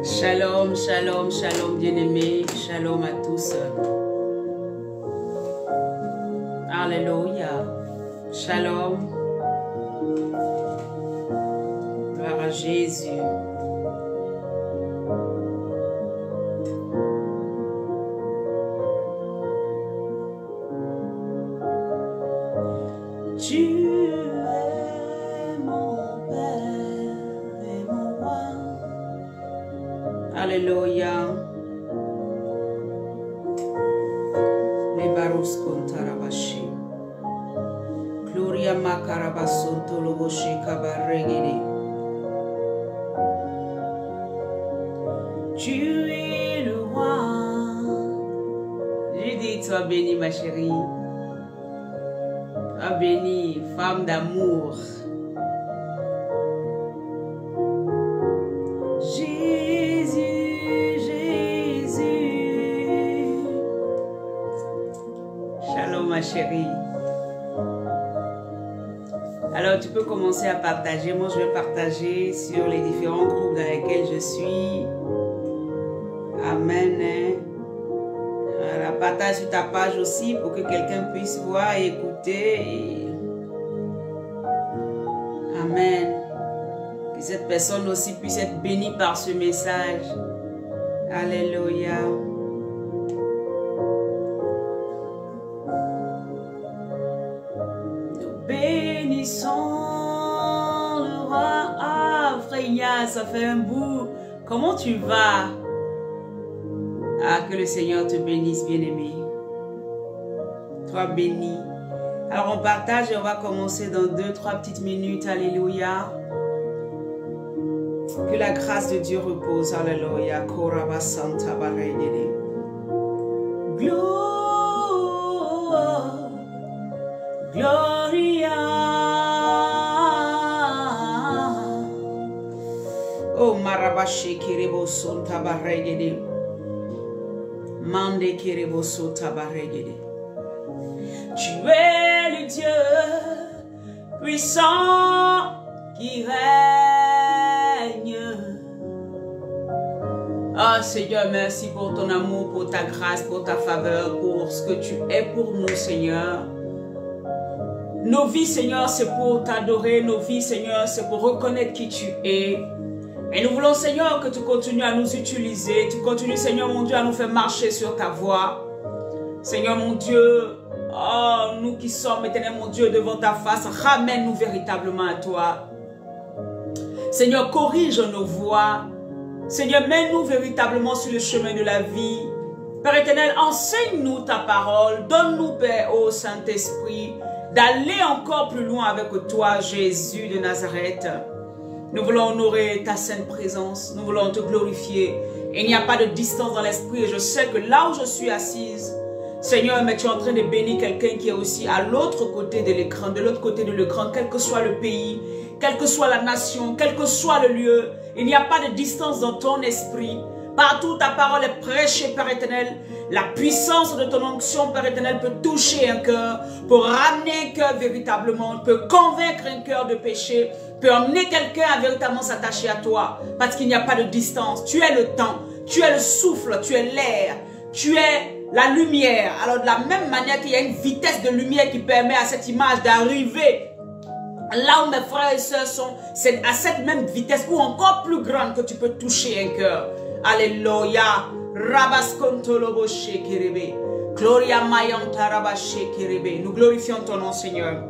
Shalom, shalom, shalom bien-aimés, shalom à tous. Alléluia, shalom, gloire à Jésus. Tu es mon Père et mon Roi. Alléluia. Les baros kontarabashi. Gloria makarabason toloboshi kabaregede. Tu es le roi. Je dis, sois bénie ma chérie. Sois bénie, femme d'amour. Ma chérie. Alors tu peux commencer à partager. Moi je vais partager sur les différents groupes dans lesquels je suis. Amen. Voilà, partage sur ta page aussi pour que quelqu'un puisse voir et écouter. Amen. Que cette personne aussi puisse être bénie par ce message. Alléluia. Bénissons le roi. Ah, Freya, ça fait un bout. Comment tu vas? Ah, que le Seigneur te bénisse, bien-aimé. Toi béni. Alors, on partage et on va commencer dans 2-3 petites minutes. Alléluia. Que la grâce de Dieu repose. Alléluia. Koraba Santa Baregede. Gloria. Oh Marabashi Kirebo Sonta Baregede. Mande Kirebo Sonta Baregede. Tu es le Dieu puissant qui règne. Ah Seigneur, merci pour ton amour, pour ta grâce, pour ta faveur, pour ce que tu es pour nous, Seigneur. Nos vies, Seigneur, c'est pour t'adorer. Nos vies, Seigneur, c'est pour reconnaître qui tu es. Et nous voulons, Seigneur, que tu continues à nous utiliser. Tu continues, Seigneur, mon Dieu, à nous faire marcher sur ta voie. Seigneur, mon Dieu, oh, nous qui sommes, éternel, mon Dieu, devant ta face, ramène-nous véritablement à toi. Seigneur, corrige nos voies. Seigneur, mène-nous véritablement sur le chemin de la vie. Père éternel, enseigne-nous ta parole. Donne-nous, Père, ô Saint-Esprit, d'aller encore plus loin avec toi, Jésus de Nazareth. Nous voulons honorer ta sainte présence. Nous voulons te glorifier. Il n'y a pas de distance dans l'esprit. Et je sais que là où je suis assise, Seigneur, mais tu es en train de bénir quelqu'un qui est aussi à l'autre côté de l'écran, de l'écran, quel que soit le pays, quelle que soit la nation, quel que soit le lieu. Il n'y a pas de distance dans ton esprit. Partout ta parole est prêchée, Père éternel. La puissance de ton onction, Père éternel, peut toucher un cœur, peut ramener un cœur véritablement, peut convaincre un cœur de péché, peut emmener quelqu'un à véritablement s'attacher à toi. Parce qu'il n'y a pas de distance. Tu es le temps, tu es le souffle, tu es l'air, tu es la lumière. Alors de la même manière qu'il y a une vitesse de lumière qui permet à cette image d'arriver là où mes frères et sœurs sont, c'est à cette même vitesse ou encore plus grande que tu peux toucher un cœur. Alléluia. Rabaskontolobo shekerebe. Gloria mayanta rabashekerebe. Nous glorifions ton nom, Seigneur.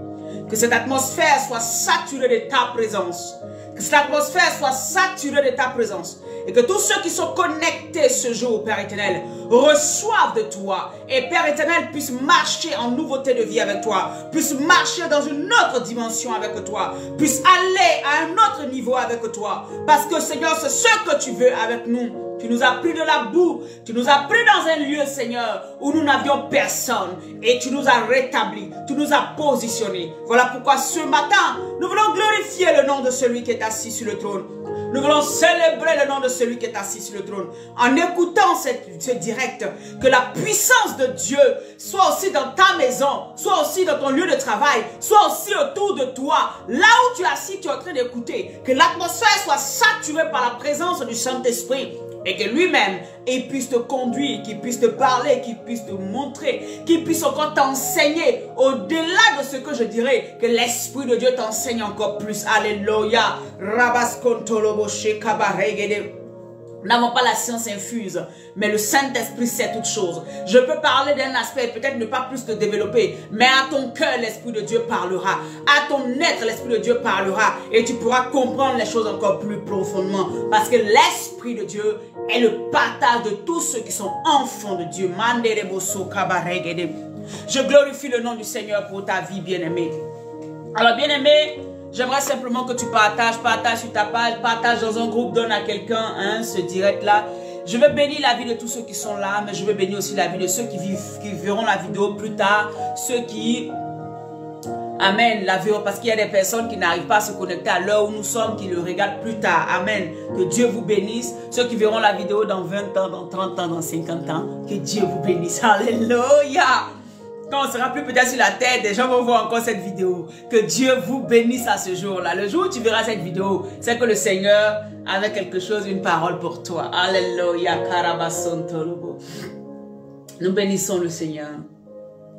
Que cette atmosphère soit saturée de ta présence. Que cette atmosphère soit saturée de ta présence. Et que tous ceux qui sont connectés ce jour, Père éternel, reçoivent de toi. Et Père éternel, puissent marcher en nouveauté de vie avec toi. Puissent marcher dans une autre dimension avec toi. Puissent aller à un autre niveau avec toi. Parce que Seigneur, c'est ce que tu veux avec nous. Tu nous as pris de la boue. Tu nous as pris dans un lieu, Seigneur, où nous n'avions personne. Et tu nous as rétablis. Tu nous as positionnés. Voilà pourquoi ce matin, nous voulons glorifier le nom de celui qui est assis sur le trône. Nous voulons célébrer le nom de celui qui est assis sur le trône. En écoutant ce direct, que la puissance de Dieu soit aussi dans ta maison, soit aussi dans ton lieu de travail, soit aussi autour de toi. Là où tu es assis, tu es en train d'écouter. Que l'atmosphère soit saturée par la présence du Saint-Esprit. et que lui-même, il puisse te conduire, qu'il puisse te parler, qu'il puisse te montrer, qu'il puisse encore t'enseigner au-delà de ce que je dirais, que l'Esprit de Dieu t'enseigne encore plus. Alléluia. Nous n'avons pas la science infuse, mais le Saint-Esprit sait toutes choses. Je peux parler d'un aspect, peut-être ne pas plus te développer, mais à ton cœur, l'Esprit de Dieu parlera. À ton être, l'Esprit de Dieu parlera. Et tu pourras comprendre les choses encore plus profondément. Parce que l'Esprit de Dieu est le partage de tous ceux qui sont enfants de Dieu. Je glorifie le nom du Seigneur pour ta vie, bien-aimée. Alors, bien-aimé, j'aimerais simplement que tu partage sur ta page, partage dans un groupe, donne à quelqu'un ce direct-là. Je veux bénir la vie de tous ceux qui sont là, mais je veux bénir aussi la vie de ceux qui verront la vidéo plus tard, ceux qui, amen, la verront, parce qu'il y a des personnes qui n'arrivent pas à se connecter à l'heure où nous sommes, qui le regardent plus tard, amen. Que Dieu vous bénisse, ceux qui verront la vidéo dans 20 ans, dans 30 ans, dans 50 ans, que Dieu vous bénisse, alléluia. Quand on sera plus peut-être sur la terre, des gens vont voir encore cette vidéo. Que Dieu vous bénisse à ce jour-là. Le jour où tu verras cette vidéo, c'est que le Seigneur avait quelque chose, une parole pour toi. Alléluia. Nous bénissons le Seigneur.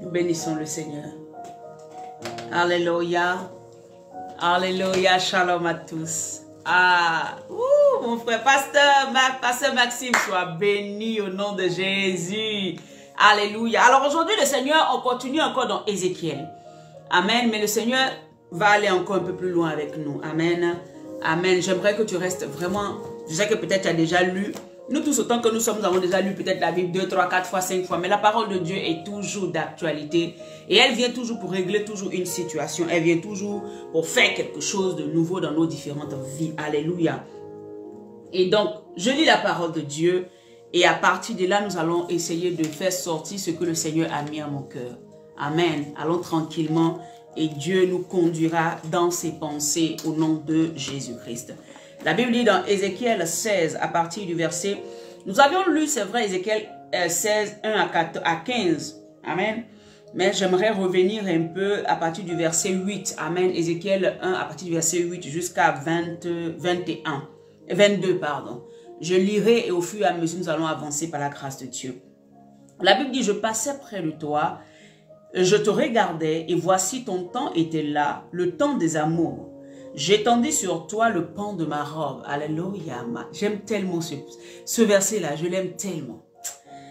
Nous bénissons le Seigneur. Alléluia. Alléluia. Shalom à tous. Mon frère, pasteur Maxime, sois béni au nom de Jésus. Alléluia. Alors aujourd'hui, le Seigneur, on continue encore dans Ézéchiel. Amen. Mais le Seigneur va aller encore un peu plus loin avec nous. Amen. Amen. J'aimerais que tu restes vraiment... Je sais que peut-être tu as déjà lu. Nous tous, autant que nous sommes, nous avons déjà lu peut-être la Bible 2, 3, 4 fois, 5 fois. Mais la parole de Dieu est toujours d'actualité. Et elle vient toujours pour régler toujours une situation. Elle vient toujours pour faire quelque chose de nouveau dans nos différentes vies. Alléluia. Et donc, je lis la parole de Dieu. Et à partir de là, nous allons essayer de faire sortir ce que le Seigneur a mis à mon cœur. Amen. Allons tranquillement et Dieu nous conduira dans ses pensées au nom de Jésus-Christ. La Bible dit dans Ézéchiel 16, à partir du verset... Nous avions lu, c'est vrai, Ézéchiel 16, 1 à 15. Amen. Mais j'aimerais revenir un peu à partir du verset 8. Amen. Ézéchiel 1, à partir du verset 8 jusqu'à 22, pardon. Je lirai et au fur et à mesure, nous allons avancer par la grâce de Dieu. La Bible dit, je passais près de toi, je te regardais et voici ton temps était là, le temps des amours. J'étendis sur toi le pan de ma robe. Alléluia. J'aime tellement ce verset-là, je l'aime tellement.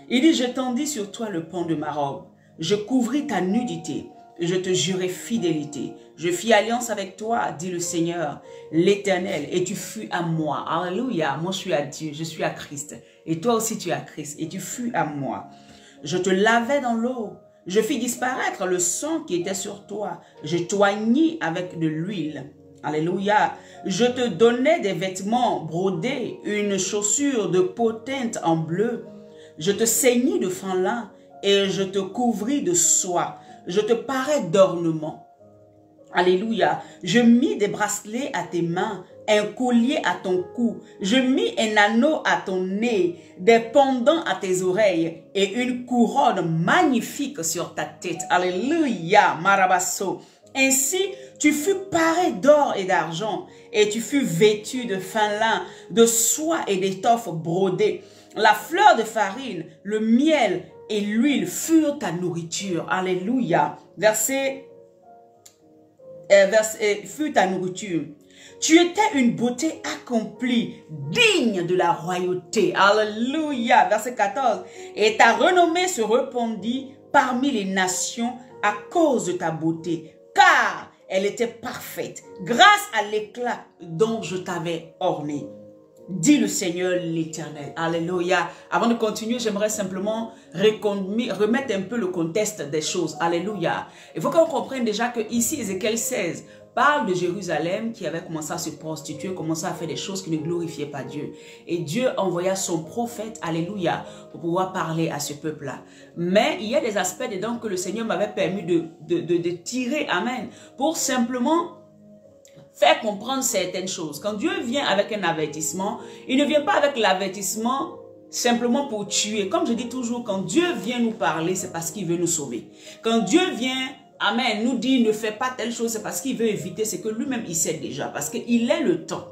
Il dit, j'étendis sur toi le pan de ma robe. Je couvris ta nudité. Je te jurai fidélité. Je fis alliance avec toi, dit le Seigneur, l'Éternel, et tu fus à moi. Alléluia. Moi, je suis à Dieu, je suis à Christ. Et toi aussi, tu es à Christ, et tu fus à moi. Je te lavais dans l'eau. Je fis disparaître le sang qui était sur toi. Je t'oignis avec de l'huile. Alléluia. Je te donnais des vêtements brodés, une chaussure de peau teinte en bleu. Je te ceignis de fin lin et je te couvris de soie. Je te parais d'ornements. Alléluia. Je mis des bracelets à tes mains, un collier à ton cou. Je mis un anneau à ton nez, des pendants à tes oreilles et une couronne magnifique sur ta tête. Alléluia. Marabasso. Ainsi, tu fus paré d'or et d'argent et tu fus vêtu de fin lin, de soie et d'étoffe brodée. La fleur de farine, le miel et l'huile furent ta nourriture. Alléluia. Fut ta nourriture. Tu étais une beauté accomplie, digne de la royauté. Alléluia. Verset 14. Et ta renommée se répandit parmi les nations à cause de ta beauté, car elle était parfaite, grâce à l'éclat dont je t'avais orné. Dit le Seigneur l'Éternel. Alléluia. Avant de continuer, j'aimerais simplement remettre un peu le contexte des choses. Alléluia. Il faut qu'on comprenne déjà que ici, Ézéchiel 16 parle de Jérusalem qui avait commencé à se prostituer, commencé à faire des choses qui ne glorifiaient pas Dieu. Et Dieu envoya son prophète, alléluia, pour pouvoir parler à ce peuple-là. Mais il y a des aspects dedans que le Seigneur m'avait permis de tirer, amen, pour simplement faire comprendre certaines choses. Quand Dieu vient avec un avertissement, il ne vient pas avec l'avertissement simplement pour tuer. Comme je dis toujours, quand Dieu vient nous parler, c'est parce qu'il veut nous sauver. Quand Dieu vient, amen, nous dit ne fais pas telle chose, c'est parce qu'il veut éviter ce que lui-même il sait déjà. Parce qu'il est le temps.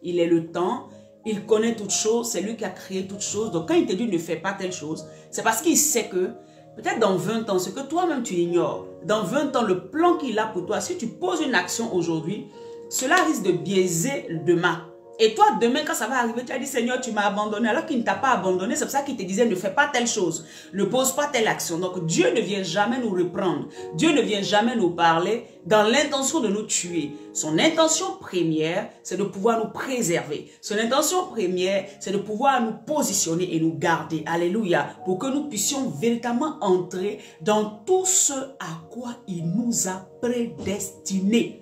Il est le temps il connaît toutes choses, c'est lui qui a créé toutes choses. Donc quand il te dit ne fais pas telle chose, c'est parce qu'il sait que peut-être dans 20 ans, ce que toi-même tu ignores, dans 20 ans, le plan qu'il a pour toi, si tu poses une action aujourd'hui, cela risque de biaiser demain. Et toi, demain, quand ça va arriver, tu as dit, Seigneur, tu m'as abandonné, alors qu'il ne t'a pas abandonné. C'est pour ça qu'il te disait, ne fais pas telle chose, ne pose pas telle action. Donc, Dieu ne vient jamais nous reprendre. Dieu ne vient jamais nous parler dans l'intention de nous tuer. Son intention première, c'est de pouvoir nous préserver. Son intention première, c'est de pouvoir nous positionner et nous garder. Alléluia. Pour que nous puissions véritablement entrer dans tout ce à quoi il nous a prédestinés.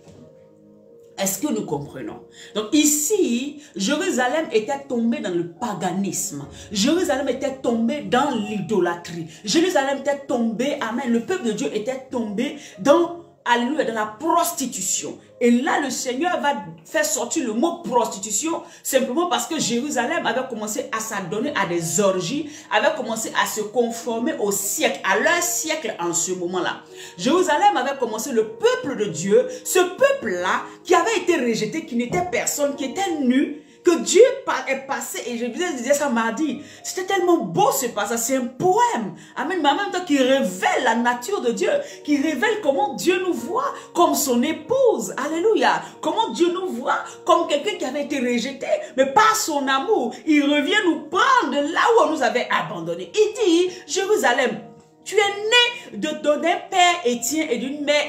Est-ce que nous comprenons? Donc ici, Jérusalem était tombée dans le paganisme. Jérusalem était tombée dans l'idolâtrie. Jérusalem était tombée, amen, le peuple de Dieu était tombé dans, alléluia, dans la prostitution. Et là, le Seigneur va faire sortir le mot prostitution simplement parce que Jérusalem avait commencé à s'adonner à des orgies, avait commencé à se conformer au siècle, à leur siècle en ce moment-là. Jérusalem avait commencé, le peuple de Dieu, ce peuple-là qui avait été rejeté, qui n'était personne, qui était nu, que Dieu est passé, et je disais ça mardi, c'était tellement beau ce passage, c'est un poème, amen, mais en même temps qui révèle la nature de Dieu, qui révèle comment Dieu nous voit comme son épouse, alléluia, comment Dieu nous voit comme quelqu'un qui avait été rejeté, mais par son amour, il revient nous prendre de là où on nous avait abandonnés. Il dit, Jérusalem, tu es né d'un père Étien et d'une mère,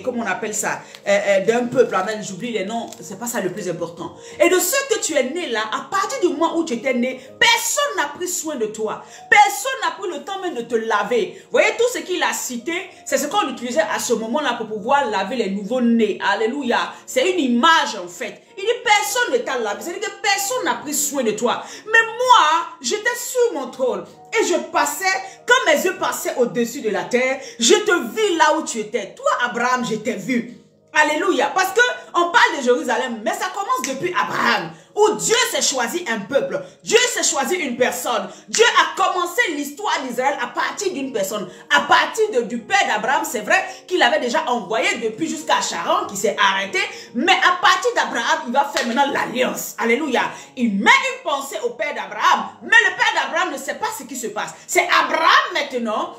comment on appelle ça, d'un peuple, amen, j'oublie les noms, c'est pas ça le plus important. Et de ce que tu es né là, à partir du moment où tu étais né, personne n'a pris soin de toi. Personne n'a pris le temps même de te laver. Vous voyez, tout ce qu'il a cité, c'est ce qu'on utilisait à ce moment-là pour pouvoir laver les nouveaux-nés. Alléluia. C'est une image en fait. Il dit, personne ne t'a lavé. C'est-à-dire que personne n'a pris soin de toi. Mais moi, j'étais sur mon trône. Et je passais, quand mes yeux passaient au-dessus de la terre, je te vis là où tu étais. Toi, Abraham, je t'ai vu. Alléluia. Parce que on parle de Jérusalem, mais ça commence depuis Abraham, où Dieu s'est choisi un peuple. Dieu s'est choisi une personne. Dieu a commencé l'histoire d'Israël à partir d'une personne. À partir du père d'Abraham, c'est vrai qu'il avait déjà envoyé depuis jusqu'à Charan, qui s'est arrêté. Mais à partir d'Abraham, il va faire maintenant l'alliance. Alléluia. Il met une pensée au père d'Abraham. Mais le père d'Abraham ne sait pas ce qui se passe. C'est Abraham maintenant,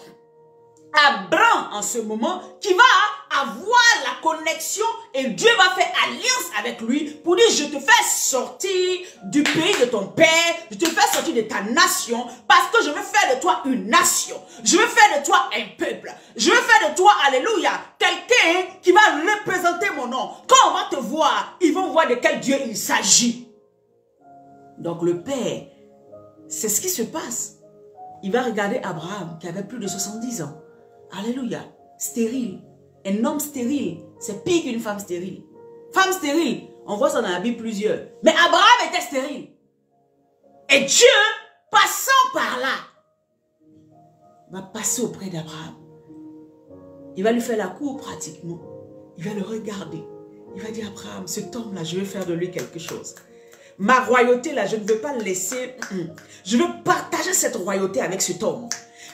Abraham en ce moment, qui va avoir la connexion et Dieu va faire alliance avec lui pour dire, je te fais sortir du pays de ton père, je te fais sortir de ta nation parce que je veux faire de toi une nation, je veux faire de toi un peuple, je veux faire de toi, alléluia, quelqu'un qui va représenter mon nom. Quand on va te voir, ils vont voir de quel Dieu il s'agit. Donc le père, c'est ce qui se passe. Il va regarder Abraham qui avait plus de 70 ans. Alléluia, stérile. Un homme stérile, c'est pire qu'une femme stérile. Femme stérile, on voit ça dans la Bible plusieurs. Mais Abraham était stérile. Et Dieu, passant par là, va passer auprès d'Abraham. Il va lui faire la cour pratiquement. Il va le regarder. Il va dire, Abraham, cet homme-là, je vais faire de lui quelque chose. Ma royauté, là, je ne veux pas le laisser. Je veux partager cette royauté avec cet homme.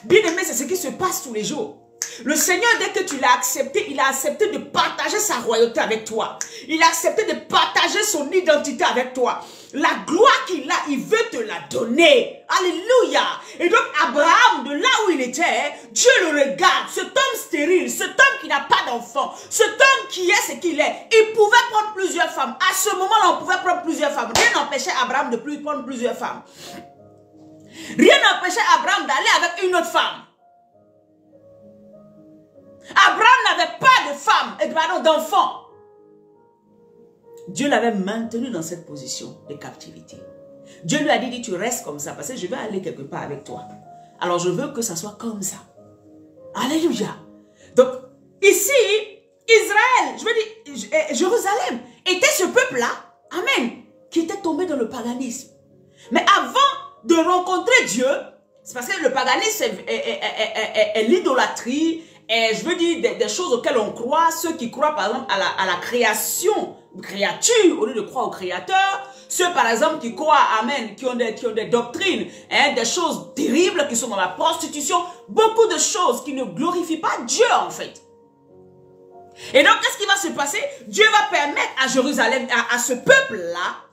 Bien aimé, c'est ce qui se passe tous les jours. Le Seigneur, dès que tu l'as accepté, il a accepté de partager sa royauté avec toi. Il a accepté de partager son identité avec toi. La gloire qu'il a, il veut te la donner. Alléluia. Et donc Abraham, de là où il était, Dieu le regarde. Cet homme stérile, cet homme qui n'a pas d'enfant, cet homme qui est ce qu'il est, il pouvait prendre plusieurs femmes. À ce moment-là, on pouvait prendre plusieurs femmes. Rien n'empêchait Abraham de plus prendre plusieurs femmes. Rien n'empêchait Abraham d'aller avec une autre femme. Abraham n'avait pas de femme, d'enfant. Dieu l'avait maintenu dans cette position de captivité. Dieu lui a dit, tu restes comme ça, parce que je vais aller quelque part avec toi. Alors je veux que ça soit comme ça. Alléluia. Donc, ici, Israël, je veux dire, Jérusalem, était ce peuple-là, amen, qui était tombé dans le paganisme. Mais avant de rencontrer Dieu, c'est parce que le paganisme est l'idolâtrie, et je veux dire des choses auxquelles on croit, ceux qui croient par exemple à la création, créature, au lieu de croire au créateur, ceux par exemple qui croient, amen, qui ont des doctrines, hein, des choses terribles, qui sont dans la prostitution, beaucoup de choses qui ne glorifient pas Dieu en fait. Et donc qu'est-ce qui va se passer? Dieu va permettre à Jérusalem, à ce peuple-là,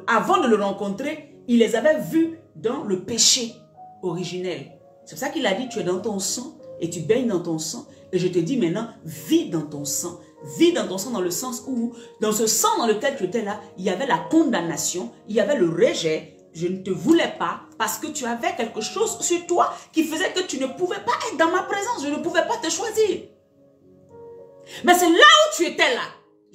avant de le rencontrer, il les avait vus dans le péché originel. C'est pour ça qu'il a dit, tu es dans ton sang et tu baignes dans ton sang. Et je te dis maintenant, vis dans ton sang. Vis dans ton sang dans le sens où, dans ce sang dans lequel tu étais là, il y avait la condamnation, il y avait le rejet. Je ne te voulais pas parce que tu avais quelque chose sur toi qui faisait que tu ne pouvais pas être dans ma présence. Je ne pouvais pas te choisir. Mais c'est là où tu étais là.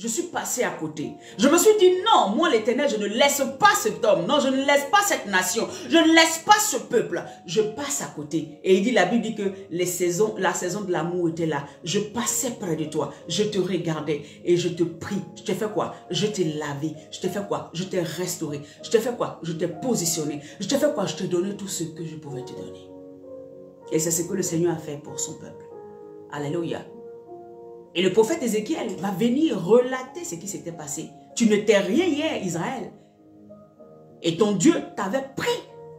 Je suis passé à côté. Je me suis dit non, moi l'Éternel, je ne laisse pas cet homme. Non, je ne laisse pas cette nation. Je ne laisse pas ce peuple. Je passe à côté. Et il dit, la Bible dit que la saison de l'amour était là. Je passais près de toi. Je te regardais et je te prie. Je t'ai fait quoi? Je t'ai lavé. Je t'ai fait quoi? Je t'ai restauré. Je t'ai fait quoi? Je t'ai positionné. Je t'ai fait quoi? Je t'ai donné tout ce que je pouvais te donner. Et c'est ce que le Seigneur a fait pour son peuple. Alléluia. Et le prophète Ézéchiel va venir relater ce qui s'était passé. Tu ne t'es rien hier, Israël. Et ton Dieu t'avait pris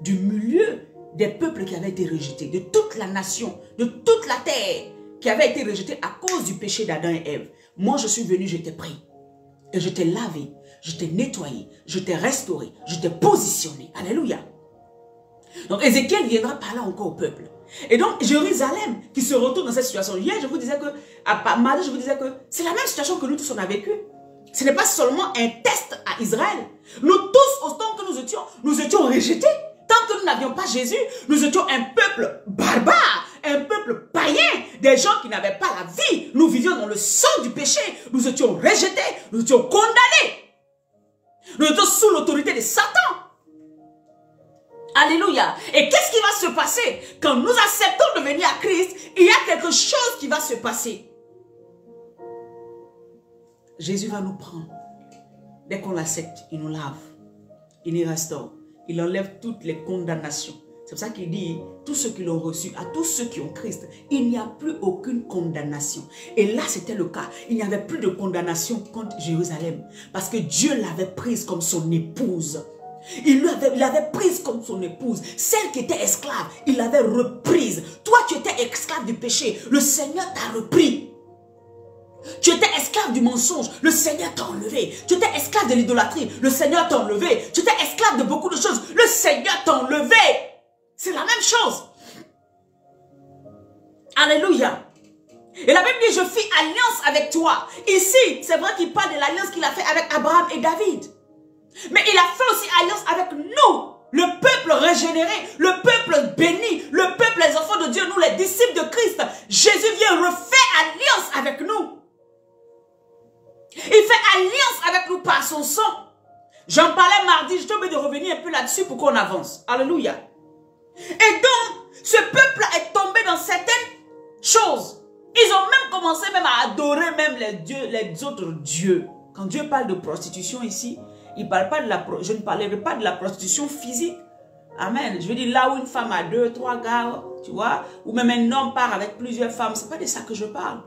du milieu des peuples qui avaient été rejetés, de toute la nation, de toute la terre qui avait été rejetée à cause du péché d'Adam et Ève. Moi, je suis venu, je t'ai pris. Et je t'ai lavé, je t'ai nettoyé, je t'ai restauré, je t'ai positionné. Alléluia. Donc Ézéchiel viendra parler encore au peuple. Et donc Jérusalem qui se retrouve dans cette situation. Hier, je vous disais que, mardi, je vous disais que c'est la même situation que nous tous on a vécu. Ce n'est pas seulement un test à Israël. Nous tous, autant que nous étions rejetés. Tant que nous n'avions pas Jésus, nous étions un peuple barbare, un peuple païen, des gens qui n'avaient pas la vie. Nous vivions dans le sang du péché. Nous étions rejetés, nous étions condamnés. Nous étions sous l'autorité de Satan. Alléluia. Et qu'est-ce qui va se passer? Quand nous acceptons de venir à Christ, il y a quelque chose qui va se passer. Jésus va nous prendre. Dès qu'on l'accepte, il nous lave. Il nous restaure. Il enlève toutes les condamnations. C'est pour ça qu'il dit, tous ceux qui l'ont reçu, à tous ceux qui ont Christ, il n'y a plus aucune condamnation. Et là, c'était le cas. Il n'y avait plus de condamnation contre Jérusalem. Parce que Dieu l'avait prise comme son épouse. Il l'avait prise comme son épouse. Celle qui était esclave, il l'avait reprise. Toi, tu étais esclave du péché. Le Seigneur t'a repris. Tu étais esclave du mensonge. Le Seigneur t'a enlevé. Tu étais esclave de l'idolâtrie. Le Seigneur t'a enlevé. Tu étais esclave de beaucoup de choses. Le Seigneur t'a enlevé. C'est la même chose. Alléluia. Et la Bible dit, je fis alliance avec toi. Ici, c'est vrai qu'il parle de l'alliance qu'il a fait avec Abraham et David. Mais il a fait aussi alliance avec nous, le peuple régénéré, le peuple béni, le peuple, les enfants de Dieu, nous les disciples de Christ. Jésus vient refaire alliance avec nous. Il fait alliance avec nous par son sang. J'en parlais mardi, je t'ai de revenir un peu là-dessus pour qu'on avance. Alléluia. Et donc, ce peuple est tombé dans certaines choses. Ils ont même commencé à adorer même les autres dieux. Quand Dieu parle de prostitution ici, il parle pas de je ne parlerai pas de la prostitution physique. Amen. Je veux dire là où une femme a 2, 3 gars, tu vois, ou même un homme part avec plusieurs femmes. C'est pas de ça que je parle.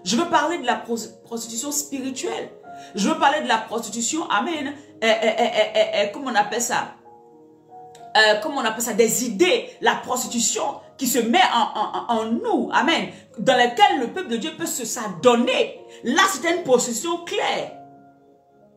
Je veux parler de la prostitution spirituelle. Je veux parler de la prostitution, amen, comment on appelle ça? Comment on appelle ça? Des idées, la prostitution qui se met en nous, amen, dans laquelle le peuple de Dieu peut s'adonner. Là, c'était une prostitution claire.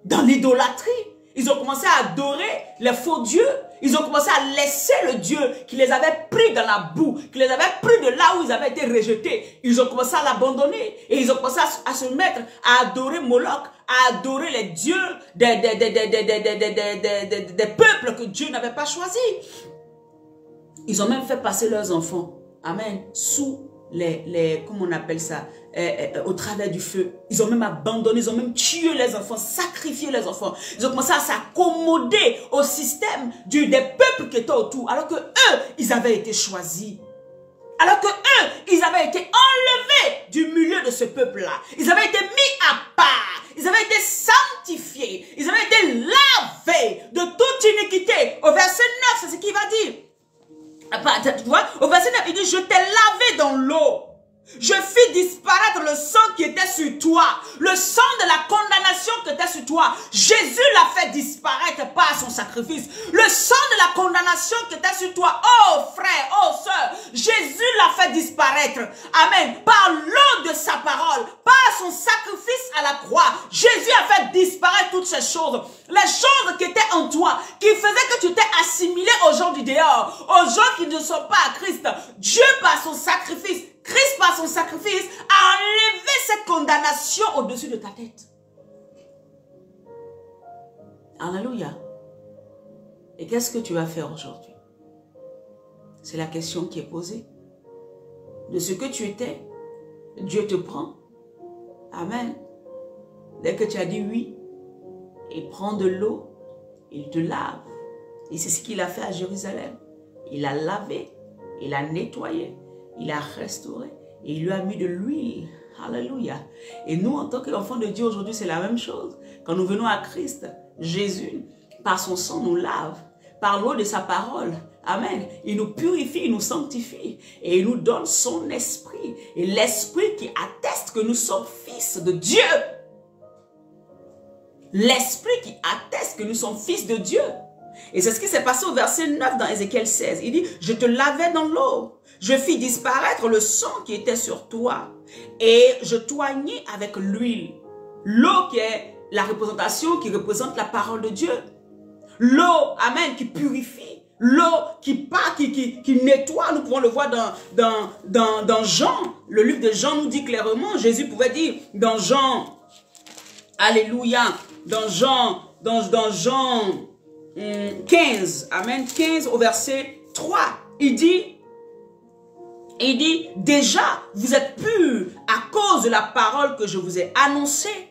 Dans l'idolâtrie, ils ont commencé à adorer les faux dieux. Ils ont commencé à laisser le Dieu qui les avait pris dans la boue, qui les avait pris de là où ils avaient été rejetés. Ils ont commencé à l'abandonner et ils ont commencé à se mettre à adorer Moloch, à adorer les dieux des peuples que Dieu n'avait pas choisis. Ils ont même fait passer leurs enfants, amen, sous comment on appelle ça, au travers du feu. Ils ont même abandonné, ils ont même tué les enfants, sacrifié les enfants. Ils ont commencé à s'accommoder au système des peuples qui étaient autour, alors que eux, ils avaient été choisis. Alors que eux, ils avaient été enlevés du milieu de ce peuple-là. Ils avaient été mis à part. Ils avaient été sanctifiés. Ils avaient été lavés de toute iniquité. Au verset 9, c'est ce qu'il va dire. Tu vois, au verset 9, il dit, je t'ai lavé dans l'eau. Je fis disparaître le sang qui était sur toi. Le sang de la condamnation qui était sur toi. Jésus l'a fait disparaître par son sacrifice. Le sang de la condamnation qui était sur toi. Oh frère, oh soeur. Jésus l'a fait disparaître. Amen. Par l'eau de sa parole. Par son sacrifice à la croix. Jésus a fait disparaître toutes ces choses. Les choses qui étaient en toi, qui faisait que tu t'es assimilé aux gens du dehors, aux gens qui ne sont pas à Christ. Dieu, par son sacrifice, Christ, par son sacrifice, a enlevé cette condamnation au-dessus de ta tête. Alléluia. Et qu'est-ce que tu vas faire aujourd'hui? C'est la question qui est posée. De ce que tu étais, Dieu te prend. Amen. Dès que tu as dit oui, il prend de l'eau, il te lave. Et c'est ce qu'il a fait à Jérusalem. Il a lavé, il a nettoyé, il a restauré et il lui a mis de l'huile. Alléluia. Et nous, en tant qu'enfants de Dieu, aujourd'hui, c'est la même chose. Quand nous venons à Christ, Jésus, par son sang, nous lave. Par l'eau de sa parole. Amen. Il nous purifie, il nous sanctifie. Et il nous donne son esprit. Et l'esprit qui atteste que nous sommes fils de Dieu. L'esprit qui atteste que nous sommes fils de Dieu. Et c'est ce qui s'est passé au verset 9 dans Ézéchiel 16. Il dit, je te lavais dans l'eau. Je fis disparaître le sang qui était sur toi. Et je t'oignai avec l'huile. L'eau qui est la représentation, qui représente la parole de Dieu. L'eau, amen, qui purifie. L'eau qui nettoie. Nous pouvons le voir dans Jean. Le livre de Jean nous dit clairement, Jésus pouvait dire dans Jean, alléluia, dans Jean 15, amen, 15 au verset 3, il dit, déjà, vous êtes purs à cause de la parole que je vous ai annoncée.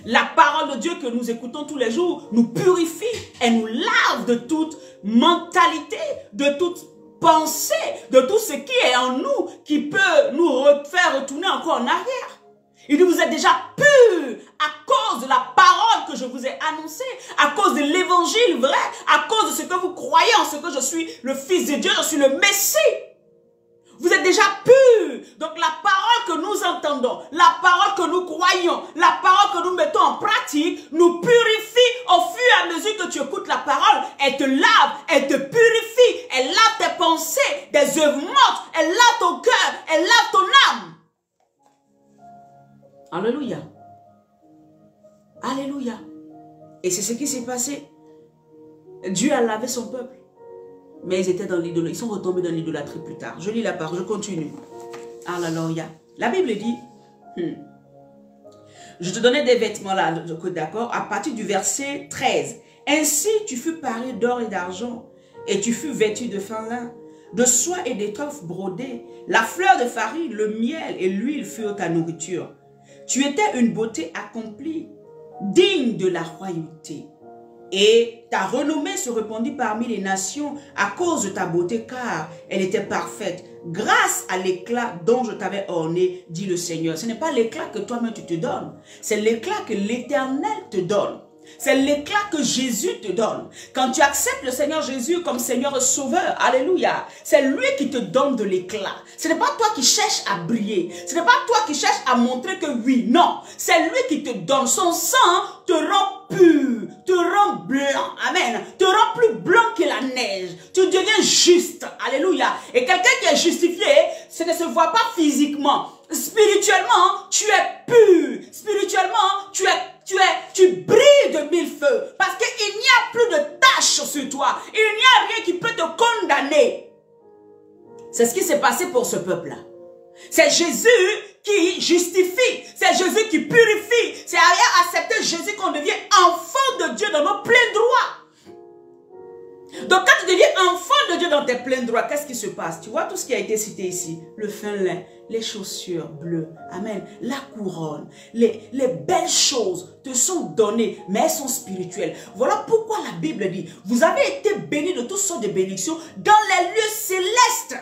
La parole de Dieu que nous écoutons tous les jours nous purifie et nous lave de toute mentalité, de toute pensée, de tout ce qui est en nous qui peut nous faire retourner encore en arrière. Il dit, vous êtes déjà purs à cause de la parole que je vous ai annoncée, à cause de l'évangile vrai, à cause de ce que vous croyez en ce que je suis le Fils de Dieu, je suis le Messie. Vous êtes déjà purs. Donc la parole que nous entendons, la parole que nous croyons, la parole que nous mettons en pratique, nous purifie au fur et à mesure que tu écoutes la parole. Elle te lave, elle te purifie, elle lave tes pensées, des œuvres mortes, elle lave ton cœur, elle lave ton âme. Alléluia. Alléluia. Et c'est ce qui s'est passé. Dieu a lavé son peuple. Mais ils étaient dans l'idolâtrie. Ils sont retombés dans l'idolâtrie plus tard. Je lis la parole, je continue. Alléluia. La Bible dit, je te donnais des vêtements là, d'accord, à partir du verset 13. Ainsi tu fus paré d'or et d'argent, et tu fus vêtu de fin lin, de soie et d'étoffe brodée. La fleur de farine, le miel et l'huile furent ta nourriture. Tu étais une beauté accomplie, digne de la royauté. Et ta renommée se répandit parmi les nations à cause de ta beauté, car elle était parfaite, grâce à l'éclat dont je t'avais orné, dit le Seigneur. Ce n'est pas l'éclat que toi-même tu te donnes, c'est l'éclat que l'Éternel te donne. C'est l'éclat que Jésus te donne. Quand tu acceptes le Seigneur Jésus comme Seigneur et Sauveur, alléluia, c'est lui qui te donne de l'éclat. Ce n'est pas toi qui cherches à briller. Ce n'est pas toi qui cherches à montrer que oui, non. C'est lui qui te donne. Son sang te rend pur, te rend blanc. Amen. Te rend plus blanc que la neige. Tu deviens juste. Alléluia. Et quelqu'un qui est justifié, ce ne se voit pas physiquement. Spirituellement, tu es pur. Spirituellement, tu brilles de mille feux. Parce qu'il n'y a plus de taches sur toi. Il n'y a rien qui peut te condamner. C'est ce qui s'est passé pour ce peuple-là. C'est Jésus qui justifie. C'est Jésus qui purifie. C'est à accepter Jésus qu'on devient enfant de Dieu dans nos pleins droits. Donc quand tu deviens enfant de Dieu dans tes pleins droits, qu'est-ce qui se passe? Tu vois tout ce qui a été cité ici. Le fin lin, les chaussures bleues, amen, la couronne, les belles choses te sont données, mais elles sont spirituelles. Voilà pourquoi la Bible dit, vous avez été bénis de toutes sortes de bénédictions dans les lieux célestes.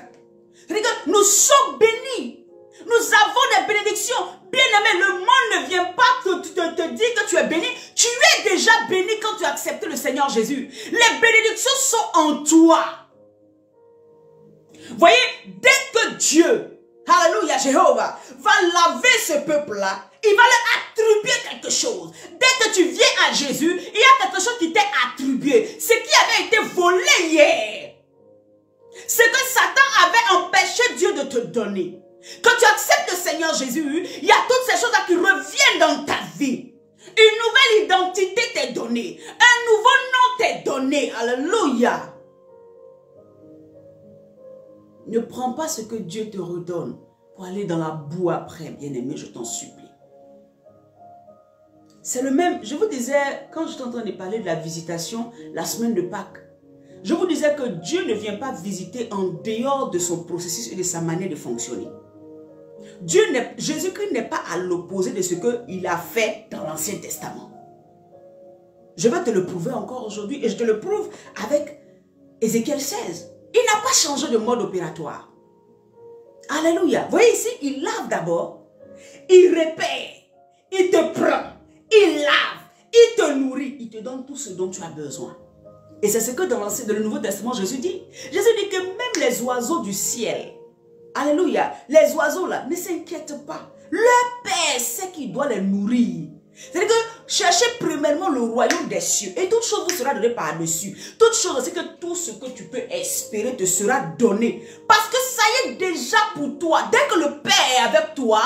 Regarde, nous sommes bénis. Nous avons des bénédictions. Bien-aimé, le monde ne vient pas te dire que tu es béni. Tu es déjà béni quand tu as accepté le Seigneur Jésus. Les bénédictions sont en toi. Voyez, dès que Dieu, alléluia, Jéhovah, va laver ce peuple-là, il va leur attribuer quelque chose. Dès que tu viens à Jésus, il y a quelque chose qui t'est attribué. Ce qui avait été volé hier. Ce que Satan avait empêché Dieu de te donner. Quand tu acceptes le Seigneur Jésus, il y a toutes ces choses-là qui reviennent dans ta vie. Une nouvelle identité t'est donnée. Un nouveau nom t'est donner. Alléluia. Ne prends pas ce que Dieu te redonne pour aller dans la boue après, bien-aimé, je t'en supplie. C'est le même, je vous disais, quand j'étais en train de parler de la visitation, la semaine de Pâques, je vous disais que Dieu ne vient pas visiter en dehors de son processus et de sa manière de fonctionner. Jésus-Christ n'est pas à l'opposé de ce qu'il a fait dans l'Ancien Testament. Je vais te le prouver encore aujourd'hui et je te le prouve avec Ézéchiel 16. Il n'a pas changé de mode opératoire. Alléluia. Vous voyez ici, il lave d'abord, il répare, il te prend, il lave, il te nourrit, il te donne tout ce dont tu as besoin. Et c'est ce que dans le Nouveau Testament, Jésus dit. Jésus dit que même les oiseaux du ciel, alléluia, les oiseaux là, ne s'inquiètent pas. Leur Père sait qu'il doit les nourrir. C'est-à-dire que cherchez premièrement le royaume des cieux et toute chose vous sera donnée par-dessus. Toute chose, c'est que tout ce que tu peux espérer te sera donné. Parce que ça y est déjà pour toi. Dès que le Père est avec toi,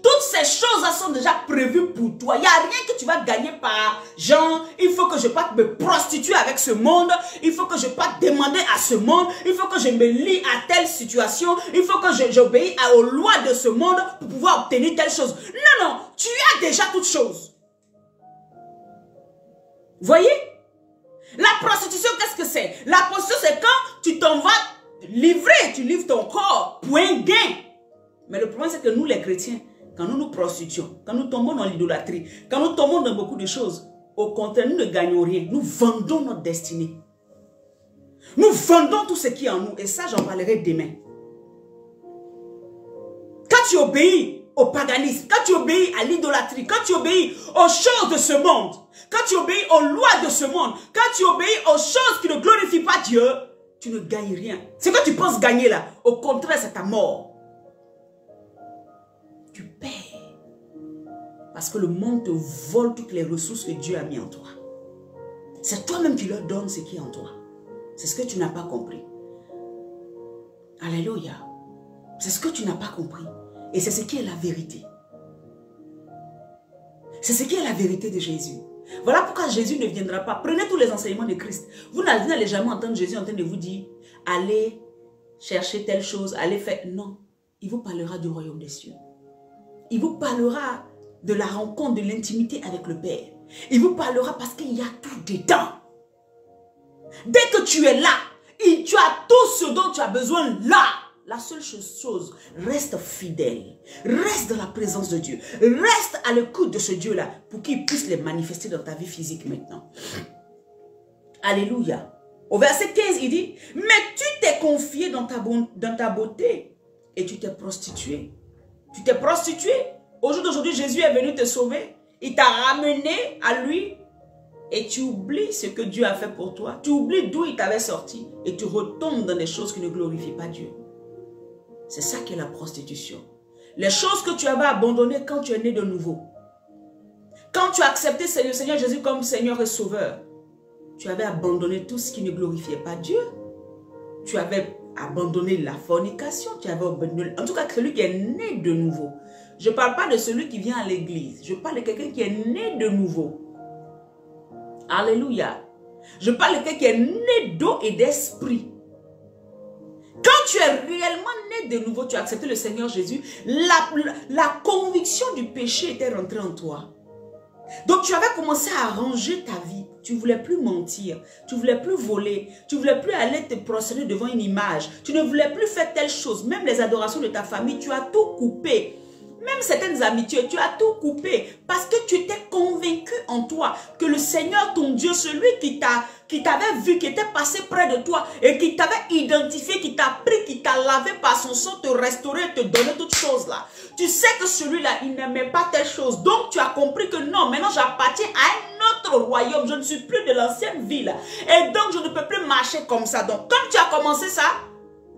toutes ces choses-là sont déjà prévues pour toi. Il n'y a rien que tu vas gagner par genre, il faut que je parte me prostituer avec ce monde, il faut que je parte demander à ce monde, il faut que je me lie à telle situation, il faut que j'obéisse aux lois de ce monde pour pouvoir obtenir telle chose. Non, non, tu as déjà toutes choses. Voyez? La prostitution, qu'est-ce que c'est? La prostitution, c'est quand tu t'en vas livrer, tu livres ton corps pour un gain. Mais le problème, c'est que nous, les chrétiens, quand nous nous prostituons, quand nous tombons dans l'idolâtrie, quand nous tombons dans beaucoup de choses, au contraire, nous ne gagnons rien. Nous vendons notre destinée. Nous vendons tout ce qui est en nous. Et ça, j'en parlerai demain. Quand tu obéis au paganisme, quand tu obéis à l'idolâtrie, quand tu obéis aux choses de ce monde, quand tu obéis aux lois de ce monde, quand tu obéis aux choses qui ne glorifient pas Dieu, tu ne gagnes rien. Ce que tu penses gagner là, au contraire, c'est ta mort. Tu perds. Parce que le monde te vole toutes les ressources que Dieu a mis en toi. C'est toi-même qui leur donnes ce qui est en toi. C'est ce que tu n'as pas compris. Alléluia. C'est ce que tu n'as pas compris. Et c'est ce qui est la vérité. C'est ce qui est la vérité de Jésus. Voilà pourquoi Jésus ne viendra pas. Prenez tous les enseignements de Christ. Vous n'allez jamais entendre Jésus en train de vous dire, allez chercher telle chose, allez faire. Non. Il vous parlera du royaume des cieux. Il vous parlera de la rencontre, de l'intimité avec le Père. Il vous parlera parce qu'il y a tout dedans. Dès que tu es là, tu as tout ce dont tu as besoin là. La seule chose, reste fidèle. Reste dans la présence de Dieu. Reste à l'écoute de ce Dieu-là pour qu'il puisse les manifester dans ta vie physique maintenant. Alléluia. Au verset 15, il dit, mais tu t'es confié dans ta beauté et tu t'es prostitué. Tu t'es prostitué. Au jour d'aujourd'hui, Jésus est venu te sauver. Il t'a ramené à lui. Et tu oublies ce que Dieu a fait pour toi. Tu oublies d'où il t'avait sorti. Et tu retombes dans des choses qui ne glorifient pas Dieu. C'est ça qui est la prostitution. Les choses que tu avais abandonnées quand tu es né de nouveau. Quand tu as accepté le Seigneur Jésus comme Seigneur et Sauveur. Tu avais abandonné tout ce qui ne glorifiait pas Dieu. Tu avais abandonné la fornication. Tu avais abandonné, en tout cas, celui qui est né de nouveau. Je ne parle pas de celui qui vient à l'église. Je parle de quelqu'un qui est né de nouveau. Alléluia. Je parle de quelqu'un qui est né d'eau et d'esprit. Quand tu es réellement né de nouveau, tu as accepté le Seigneur Jésus, la conviction du péché était rentrée en toi. Donc tu avais commencé à ranger ta vie. Tu ne voulais plus mentir, tu ne voulais plus voler, tu ne voulais plus aller te prosterner devant une image. Tu ne voulais plus faire telle chose. Même les adorations de ta famille, tu as tout coupé. Même certaines amitiés, tu as tout coupé parce que tu étais convaincu en toi que le Seigneur, ton Dieu, celui qui t'avait vu, qui était passé près de toi et qui t'avait identifié, qui t'a pris, qui t'a lavé par son sang, te restaurer, te donner toutes choses là. Tu sais que celui-là, il n'aimait pas telle chose. Donc, tu as compris que non, maintenant j'appartiens à un autre royaume. Je ne suis plus de l'ancienne vie là. Et donc, je ne peux plus marcher comme ça. Donc, comme tu as commencé ça,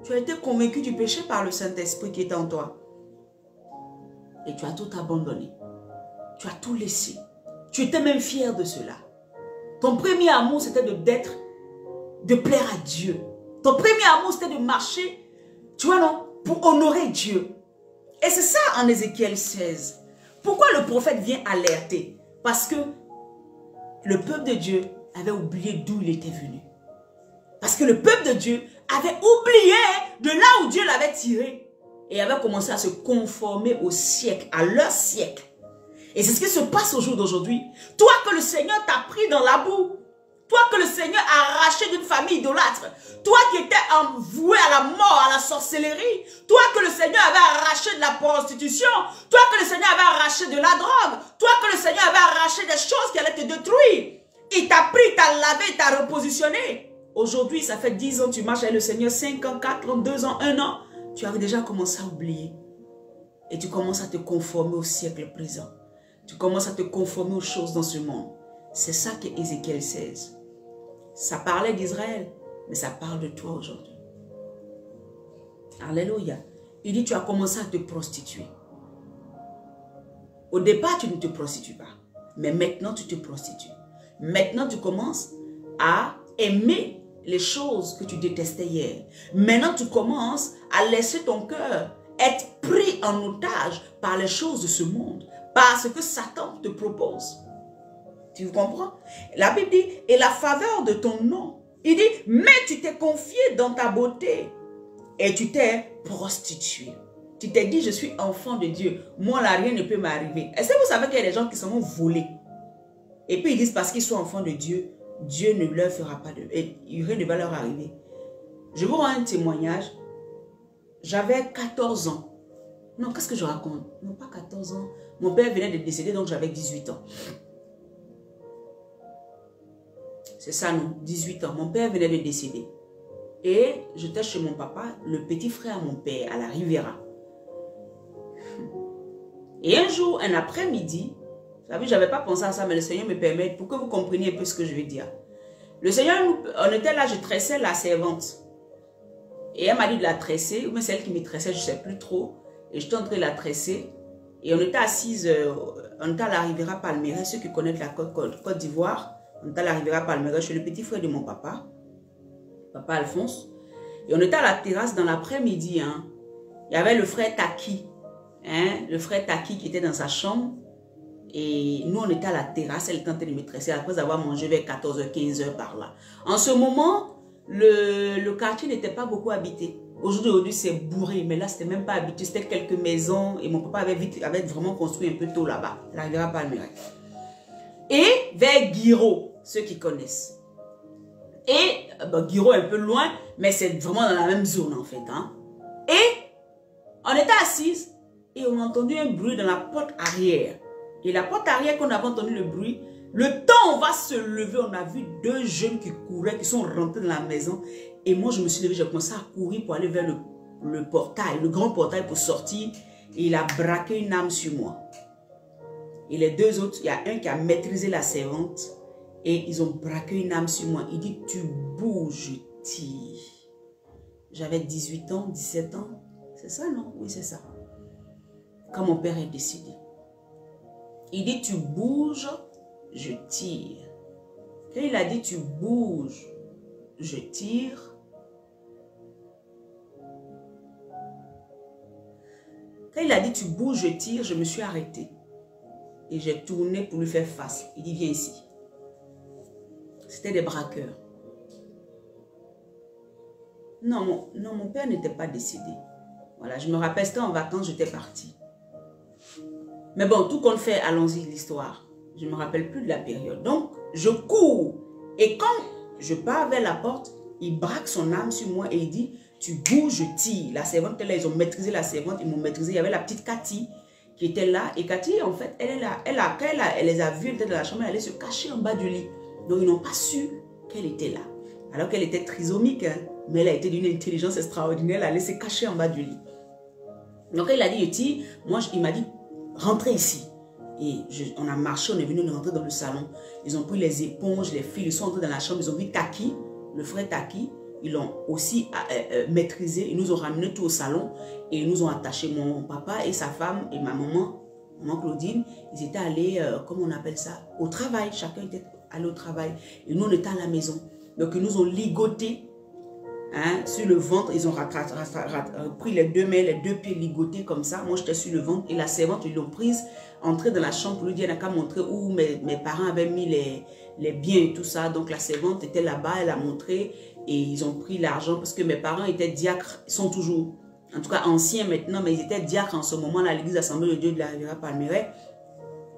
tu as été convaincu du péché par le Saint-Esprit qui est en toi. Et tu as tout abandonné. Tu as tout laissé. Tu étais même fier de cela. Ton premier amour, c'était de plaire à Dieu. Ton premier amour, c'était de marcher, tu vois non, pour honorer Dieu. Et c'est ça en Ézéchiel 16. Pourquoi le prophète vient alerter? Parce que le peuple de Dieu avait oublié d'où il était venu. Parce que le peuple de Dieu avait oublié de là où Dieu l'avait tiré. Et avait commencé à se conformer au siècle, à leur siècle. Et c'est ce qui se passe au jour d'aujourd'hui. Toi que le Seigneur t'a pris dans la boue. Toi que le Seigneur a arraché d'une famille idolâtre. Toi qui étais voué à la mort, à la sorcellerie. Toi que le Seigneur avait arraché de la prostitution. Toi que le Seigneur avait arraché de la drogue. Toi que le Seigneur avait arraché des choses qui allaient te détruire. Il t'a pris, t'a lavé, t'a repositionné. Aujourd'hui, ça fait 10 ans, tu marches avec le Seigneur, 5 ans, 4 ans, 2 ans, 1 an. Tu as déjà commencé à oublier. Et tu commences à te conformer au siècle présent. Tu commences à te conformer aux choses dans ce monde. C'est ça que Ézéchiel 16. Ça parlait d'Israël, mais ça parle de toi aujourd'hui. Alléluia. Il dit, tu as commencé à te prostituer. Au départ, tu ne te prostitues pas. Mais maintenant, tu te prostitues. Maintenant, tu commences à aimer les choses que tu détestais hier. Maintenant, tu commences à laisser ton cœur être pris en otage par les choses de ce monde. Par ce que Satan te propose. Tu comprends? La Bible dit, et la faveur de ton nom. Il dit, mais tu t'es confié dans ta beauté. Et tu t'es prostitué. Tu t'es dit, je suis enfant de Dieu. Moi, là, rien ne peut m'arriver. Est-ce que vous savez qu'il y a des gens qui sont volés? Et puis ils disent, parce qu'ils sont enfants de Dieu, Dieu ne leur fera pas de... Et rien ne va leur arriver. Je vous rends un témoignage. J'avais 14 ans. Non, qu'est-ce que je raconte? Non, pas 14 ans. Mon père venait de décéder, donc j'avais 18 ans. C'est ça, non? 18 ans. Mon père venait de décéder. Et j'étais chez mon papa, le petit frère à mon père, à la Riviera. Et un jour, un après-midi, vous savez, je n'avais pas pensé à ça, mais le Seigneur me permet, pour que vous compreniez un peu ce que je vais dire. Le Seigneur, on était là, je tressais la servante. Et elle m'a dit de la tresser, ou bien c'est elle qui me tressait, je ne sais plus trop. Et j'étais en train de la tresser. Et on était assises, on était à la Riviera Palmeraie, ceux qui connaissent la Côte d'Ivoire. On était à la Riviera Palmeraie, je suis le petit frère de mon papa, papa Alphonse. Et on était à la terrasse dans l'après-midi. Hein. Il y avait le frère Taki, hein, le frère Taki qui était dans sa chambre. Et nous, on était à la terrasse, elle était en train de me tresser après avoir mangé vers 14h, 15h par là. En ce moment, le quartier n'était pas beaucoup habité. Aujourd'hui, c'est bourré, mais là, c'était même pas habité. C'était quelques maisons et mon papa avait vraiment construit un peu tôt là-bas. La Riviera Palmeraie. Et vers Guiraud, ceux qui connaissent. Et Guiraud un peu loin, mais c'est vraiment dans la même zone en fait. Hein. Et on était assises et on a entendu un bruit dans la porte arrière. Et la porte arrière, qu'on avait entendu le bruit, le temps on va se lever, on a vu deux jeunes qui couraient, qui sont rentrés dans la maison. Et moi, je me suis levée, j'ai commencé à courir pour aller vers le portail, le grand portail pour sortir. Et il a braqué une âme sur moi. Et les deux autres, il y a un qui a maîtrisé la servante. Et ils ont braqué une âme sur moi. Il dit, tu bouges, je tire. J'avais 18 ans, 17 ans. C'est ça, non? Oui, c'est ça. Quand mon père est décédé. Il dit, tu bouges, je tire. Quand il a dit, tu bouges, je tire. Quand il a dit, tu bouges, je tire, je me suis arrêtée. Et j'ai tourné pour lui faire face. Il dit, viens ici. C'était des braqueurs. Non, mon père n'était pas décédé. Voilà, je me rappelle, c'était en vacances, j'étais partie. Mais bon, tout compte fait, allons-y, l'histoire. Je ne me rappelle plus de la période. Donc, je cours. Et quand je pars vers la porte, il braque son âme sur moi et il dit, tu bouges, je tire. La servante, là, ils ont maîtrisé la servante, ils m'ont maîtrisé. Il y avait la petite Cathy qui était là. Et Cathy, en fait, elle les a vues, elle était dans la chambre, elle allait se cacher en bas du lit. Donc, ils n'ont pas su qu'elle était là. Alors qu'elle était trisomique, hein, mais elle a été d'une intelligence extraordinaire, elle allait se cacher en bas du lit. Donc, il a dit, je tire. Moi, il m'a dit, rentrez ici. Et on a marché, on est venu rentrer dans le salon. Ils ont pris les éponges, les fils, ils sont entrés dans la chambre, ils ont vu Taki, le frère Taki. Ils l'ont aussi maîtrisé, ils nous ont ramené tout au salon et ils nous ont attaché, mon papa et sa femme et ma maman Claudine, ils étaient allés, comment on appelle ça, au travail, chacun était allé au travail. Et nous, on était à la maison. Donc, ils nous ont ligotés hein, sur le ventre, ils ont pris les deux mains, les deux pieds ligotés comme ça. Moi, j'étais sur le ventre et la servante, ils l'ont prise, entrée dans la chambre pour lui dire, elle n'a qu'à montrer où mes parents avaient mis les biens et tout ça. Donc la servante était là-bas, elle a montré et ils ont pris l'argent parce que mes parents étaient diacres, ils sont toujours, en tout cas anciens maintenant, mais ils étaient diacres en ce moment à l'église Assemblée de Dieu de la Riviera Palmeraie.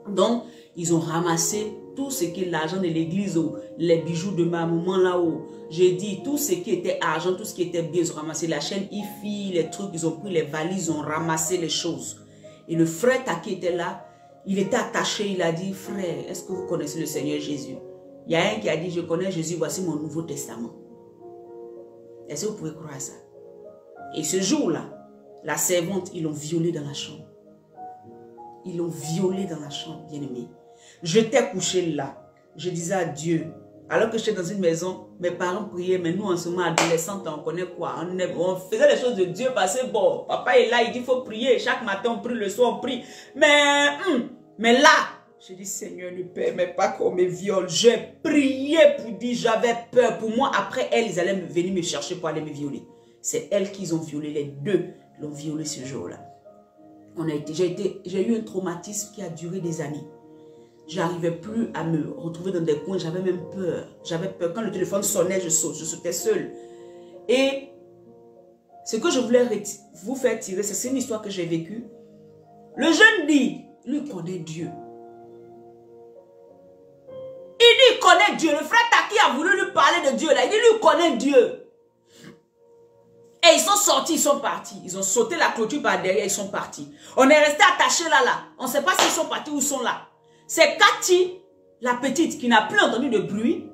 Donc ils ont ramassé tout ce qui est l'argent de l'église, les bijoux de ma maman là-haut. J'ai dit tout ce qui était argent, tout ce qui était bien, ils ont ramassé la chaîne IFI, les trucs, ils ont pris les valises, ils ont ramassé les choses. Et le frère Taki était là, il était attaché, il a dit, frère, est-ce que vous connaissez le Seigneur Jésus? Il y a un qui a dit, je connais Jésus, voici mon Nouveau Testament. Est-ce que vous pouvez croire ça? Et ce jour-là, la servante, ils l'ont violée dans la chambre. Ils l'ont violée dans la chambre, bien-aimé. J'étais couché là. Je disais à Dieu, alors que j'étais dans une maison, mes parents priaient, mais nous en ce moment, adolescentes, on connaît quoi? On faisait les choses de Dieu parce que bon, papa est là, il dit il faut prier. Chaque matin, on prie, le soir, on prie. Mais là, je dis Seigneur, ne permets pas qu'on me viole. J'ai prié pour dire, j'avais peur. Pour moi, après elle, ils allaient venir me chercher pour aller me violer. C'est elles qu'ils ont violé, les deux l'ont violé ce jour-là. J'ai eu un traumatisme qui a duré des années. J'arrivais plus à me retrouver dans des coins, j'avais même peur. J'avais peur. Quand le téléphone sonnait, je sautais seule. Et ce que je voulais vous faire tirer, c'est une histoire que j'ai vécue. Le jeune dit, lui connaît Dieu. Il dit, il connaît Dieu. Le frère Taki a voulu lui parler de Dieu là. Il dit, lui connaît Dieu. Et ils sont sortis, ils sont partis. Ils ont sauté la clôture par derrière, ils sont partis. On est resté attachés là. On ne sait pas s'ils sont partis ou ils sont là. C'est Cathy, la petite, qui n'a plus entendu de bruit,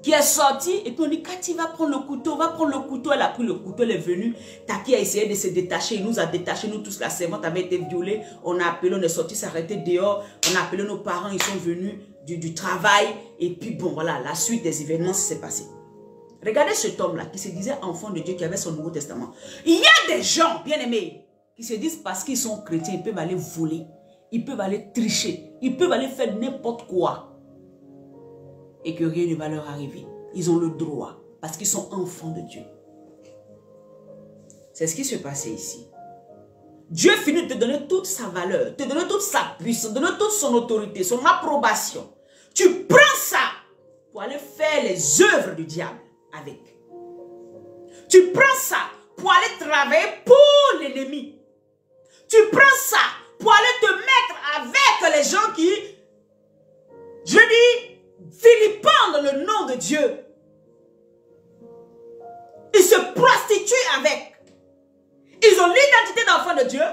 qui est sortie. Et puis on dit, Cathy, va prendre le couteau, va prendre le couteau. Elle a pris le couteau, elle est venue. Taki a essayé de se détacher. Il nous a détachés, nous tous. La servante avait été violée. On a appelé, on est sorti s'arrêter dehors. On a appelé nos parents, ils sont venus du travail. Et puis bon, voilà, la suite des événements s'est passée. Regardez cet homme-là qui se disait enfant de Dieu, qui avait son Nouveau Testament. Il y a des gens, bien aimés, qui se disent parce qu'ils sont chrétiens, ils peuvent aller voler, ils peuvent aller tricher, ils peuvent aller faire n'importe quoi. Et que rien ne va leur arriver. Ils ont le droit, parce qu'ils sont enfants de Dieu. C'est ce qui se passait ici. Dieu finit de te donner toute sa valeur, te donner toute sa puissance, te donner toute son autorité, son approbation. Tu prends ça pour aller faire les œuvres du diable avec. Tu prends ça pour aller travailler pour l'ennemi. Tu prends ça pour aller te mettre avec les gens qui, je dis, vilipendent le nom de Dieu. Ils se prostituent avec. Ils ont l'identité d'enfant de Dieu,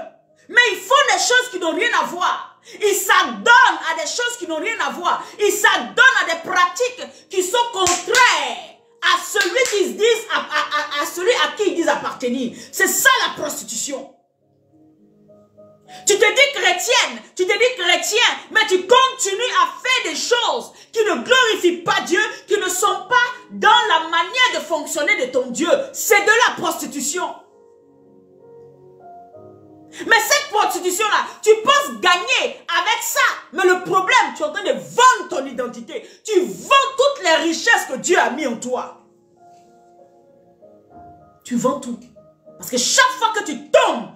mais ils font des choses qui n'ont rien à voir. Ils s'adonnent à des choses qui n'ont rien à voir. Ils s'adonnent à des pratiques qui sont contraires à celui qu'ils disent, à celui à qui ils disent appartenir. C'est ça la prostitution. Tu te dis chrétien, mais tu continues à faire des choses qui ne glorifient pas Dieu, qui ne sont pas dans la manière de fonctionner de ton Dieu. C'est de la prostitution. Mais cette prostitution-là, tu penses gagner avec ça. Mais le problème, tu es en train de vendre ton identité. Tu vends toutes les richesses que Dieu a mis en toi. Tu vends tout. Parce que chaque fois que tu tombes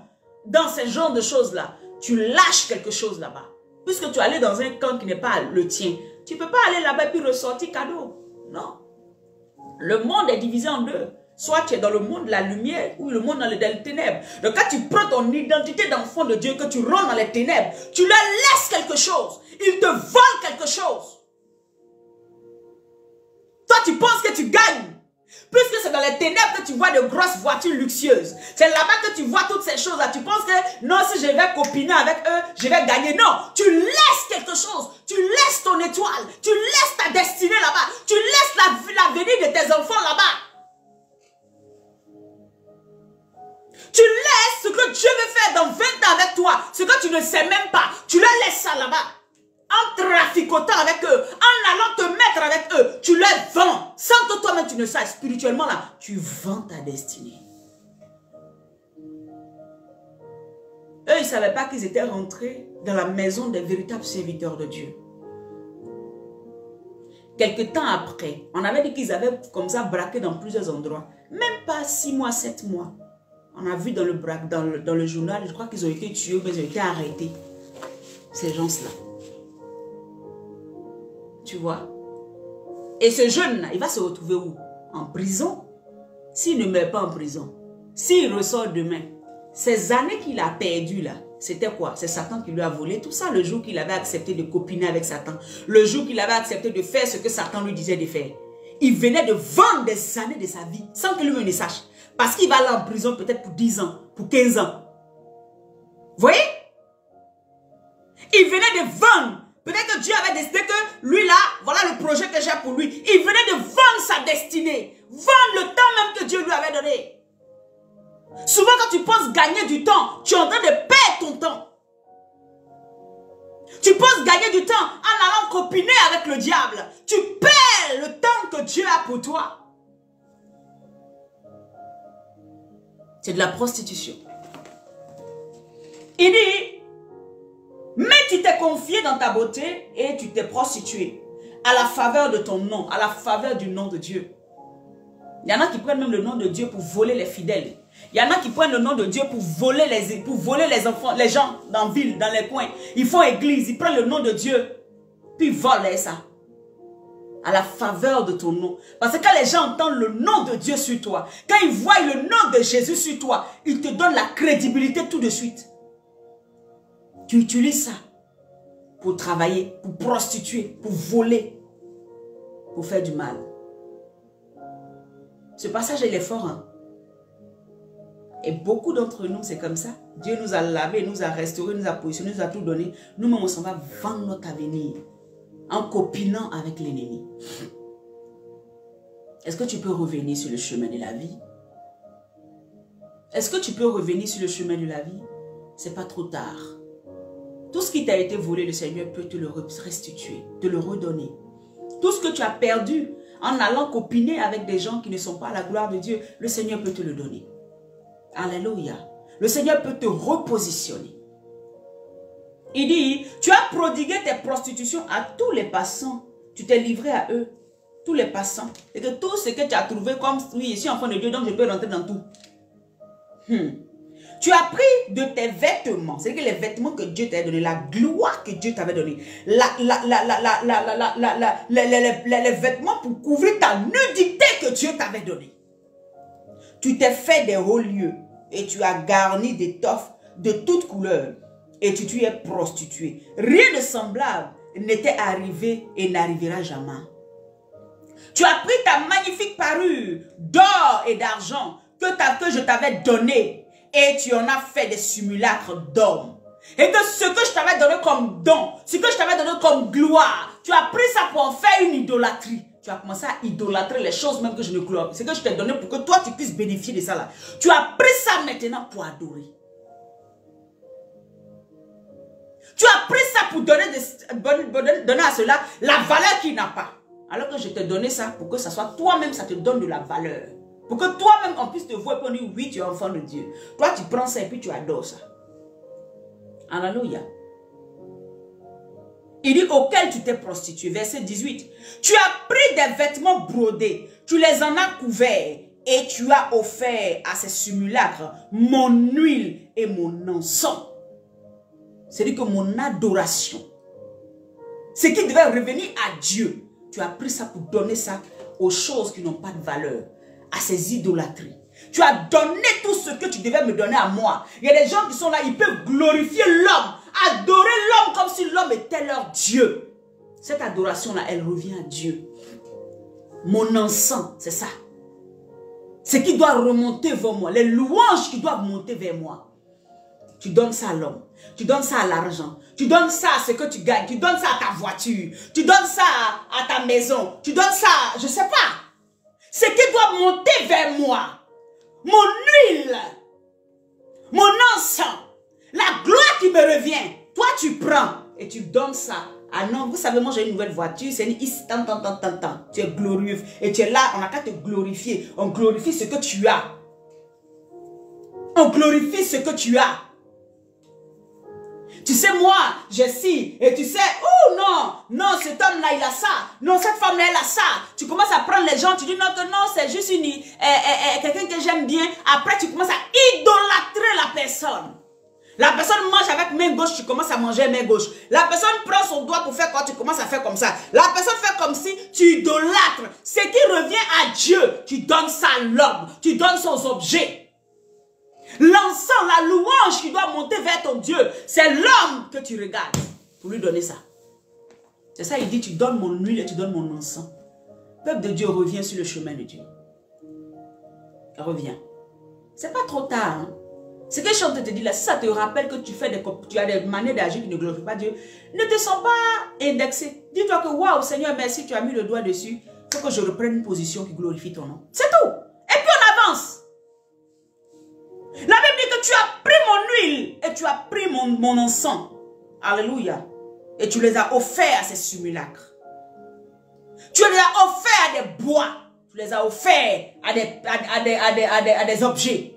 dans ce genre de choses-là, tu lâches quelque chose là-bas. Puisque tu es allé dans un camp qui n'est pas le tien. Tu ne peux pas aller là-bas et puis ressortir cadeau. Non. Le monde est divisé en deux. Soit tu es dans le monde de la lumière ou le monde dans les ténèbres. Donc quand tu prends ton identité d'enfant de Dieu, que tu rentres dans les ténèbres, tu leur laisses quelque chose. Ils te volent quelque chose. Toi tu penses que tu gagnes. Puisque c'est dans les ténèbres que tu vois de grosses voitures luxueuses. C'est là-bas que tu vois toutes ces choses-là. Tu penses que non, si je vais copiner avec eux, je vais gagner. Non, tu laisses quelque chose. Tu laisses ton étoile. Tu laisses ta destinée là-bas. Tu laisses l'avenir de tes enfants là-bas. Tu laisses ce que Dieu veut faire dans 20 ans avec toi, ce que tu ne sais même pas. Tu leur laisses ça là-bas. En traficotant avec eux, en allant te mettre avec eux, tu leur vends. Sans que toi-même tu ne saches spirituellement là, tu vends ta destinée. Eux, ils ne savaient pas qu'ils étaient rentrés dans la maison des véritables serviteurs de Dieu. Quelque temps après, on avait dit qu'ils avaient comme ça braqué dans plusieurs endroits. Même pas 6 mois, 7 mois. On a vu dans le journal, je crois qu'ils ont été tués, mais ils ont été arrêtés. Ces gens-là. Tu vois? Et ce jeune-là, il va se retrouver où? En prison. S'il ne meurt pas en prison, s'il ressort demain, ces années qu'il a perdues là, c'était quoi? C'est Satan qui lui a volé tout ça le jour qu'il avait accepté de copiner avec Satan. Le jour qu'il avait accepté de faire ce que Satan lui disait de faire. Il venait de vendre des années de sa vie sans que lui ne sache. Parce qu'il va aller en prison peut-être pour 10 ans, pour 15 ans. Vous voyez? Il venait de vendre. Peut-être que Dieu avait décidé que lui là, voilà le projet que j'ai pour lui. Il venait de vendre sa destinée. Vendre le temps même que Dieu lui avait donné. Souvent quand tu penses gagner du temps, tu es en train de perdre ton temps. Tu penses gagner du temps en allant copiner avec le diable. Tu perds le temps que Dieu a pour toi. C'est de la prostitution. Il dit, mais tu t'es confié dans ta beauté et tu t'es prostitué à la faveur de ton nom, à la faveur du nom de Dieu. Il y en a qui prennent même le nom de Dieu pour voler les fidèles. Il y en a qui prennent le nom de Dieu pour voler les enfants, les gens dans la ville, dans les coins. Ils font église, ils prennent le nom de Dieu, puis ils volent ça. À la faveur de ton nom. Parce que quand les gens entendent le nom de Dieu sur toi, quand ils voient le nom de Jésus sur toi, ils te donnent la crédibilité tout de suite. Tu utilises ça pour travailler, pour prostituer, pour voler, pour faire du mal. Ce passage, il est fort. Hein? Et beaucoup d'entre nous, c'est comme ça. Dieu nous a lavé, nous a restauré, nous a positionné, nous a tout donné. Nous-mêmes, on s'en va vendre notre avenir en copinant avec l'ennemi. Est-ce que tu peux revenir sur le chemin de la vie? Est-ce que tu peux revenir sur le chemin de la vie? C'est pas trop tard. Tout ce qui t'a été volé, le Seigneur peut te le restituer, te le redonner. Tout ce que tu as perdu en allant copiner avec des gens qui ne sont pas à la gloire de Dieu, le Seigneur peut te le donner. Alléluia. Le Seigneur peut te repositionner. Il dit, tu as prodigué tes prostitutions à tous les passants. Tu t'es livré à eux, tous les passants. Et que tout ce que tu as trouvé comme, oui, je suis enfant de Dieu, donc je peux rentrer dans tout. Tu as pris de tes vêtements, c'est-à-dire que les vêtements que Dieu t'a donné, la gloire que Dieu t'avait donnée, les vêtements pour couvrir ta nudité que Dieu t'avait donnée. Tu t'es fait des hauts lieux et tu as garni d'étoffes de toutes couleurs et tu es prostitué. Rien de semblable n'était arrivé et n'arrivera jamais. Tu as pris ta magnifique parure d'or et d'argent que je t'avais donnée et tu en as fait des simulacres d'hommes. Et que ce que je t'avais donné comme don, ce que je t'avais donné comme gloire, tu as pris ça pour en faire une idolâtrie. Tu as commencé à idolâtrer les choses même que je ne gloire. C'est que je t'ai donné pour que toi tu puisses bénéficier de ça là. Tu as pris ça maintenant pour adorer. Tu as pris ça pour donner à cela la valeur qu'il n'a pas. Alors que je t'ai donné ça pour que ça soit toi-même, ça te donne de la valeur. Pour que toi-même on puisse te voir et puis on dit oui, tu es enfant de Dieu. Toi tu prends ça et puis tu adores ça. Alléluia. Il dit auquel tu t'es prostitué. Verset 18. Tu as pris des vêtements brodés. Tu les en as couverts. Et tu as offert à ces simulacres mon huile et mon encens. C'est-à-dire que mon adoration. Ce qui devait revenir à Dieu. Tu as pris ça pour donner ça aux choses qui n'ont pas de valeur. À ces idolâtries. Tu as donné tout ce que tu devais me donner à moi. Il y a des gens qui sont là, ils peuvent glorifier l'homme. Adorer l'homme comme si l'homme était leur Dieu. Cette adoration-là, elle revient à Dieu. Mon encens, c'est ça. Ce qui doit remonter vers moi. Les louanges qui doivent monter vers moi. Tu donnes ça à l'homme. Tu donnes ça à l'argent. Tu donnes ça à ce que tu gagnes. Tu donnes ça à ta voiture. Tu donnes ça à ta maison. Tu donnes ça, je ne sais pas. Ce qui doit monter vers moi. Mon huile. Mon encens. La gloire qui me revient. Toi, tu prends et tu donnes ça. Ah non, vous savez, moi j'ai une nouvelle voiture. C'est une tant. Tu es glorieux. Et tu es là, on n'a qu'à te glorifier. On glorifie ce que tu as. On glorifie ce que tu as. Tu sais, moi, j'ai ci. Et tu sais, oh non, cet homme-là, il a ça. Non, cette femme-là, elle a ça. Tu commences à prendre les gens, tu dis non, que non, c'est juste quelqu'un que j'aime bien. Après, tu commences à idolâtrer la personne. La personne mange avec main gauche, tu commences à manger main gauche. La personne prend son doigt pour faire quoi, tu commences à faire comme ça. La personne fait comme si tu idolâtres. Ce qui revient à Dieu, tu donnes ça à l'homme, tu donnes son objet. L'encens, la louange qui doit monter vers ton Dieu, c'est l'homme que tu regardes pour lui donner ça. C'est ça, il dit, tu donnes mon huile et tu donnes mon encens. Le peuple de Dieu revient sur le chemin de Dieu. Reviens. C'est pas trop tard, hein? Ce que je suis en train de te dire là, si ça te rappelle que tu as des manières d'agir qui ne glorifient pas Dieu, ne te sens pas indexé. Dis-toi que waouh, Seigneur, merci, tu as mis le doigt dessus. Il faut que je reprenne une position qui glorifie ton nom. C'est tout. Et puis on avance. La Bible dit que tu as pris mon huile et tu as pris mon encens. Alléluia. Et tu les as offerts à ces simulacres. Tu les as offerts à des bois. Tu les as offerts à des objets.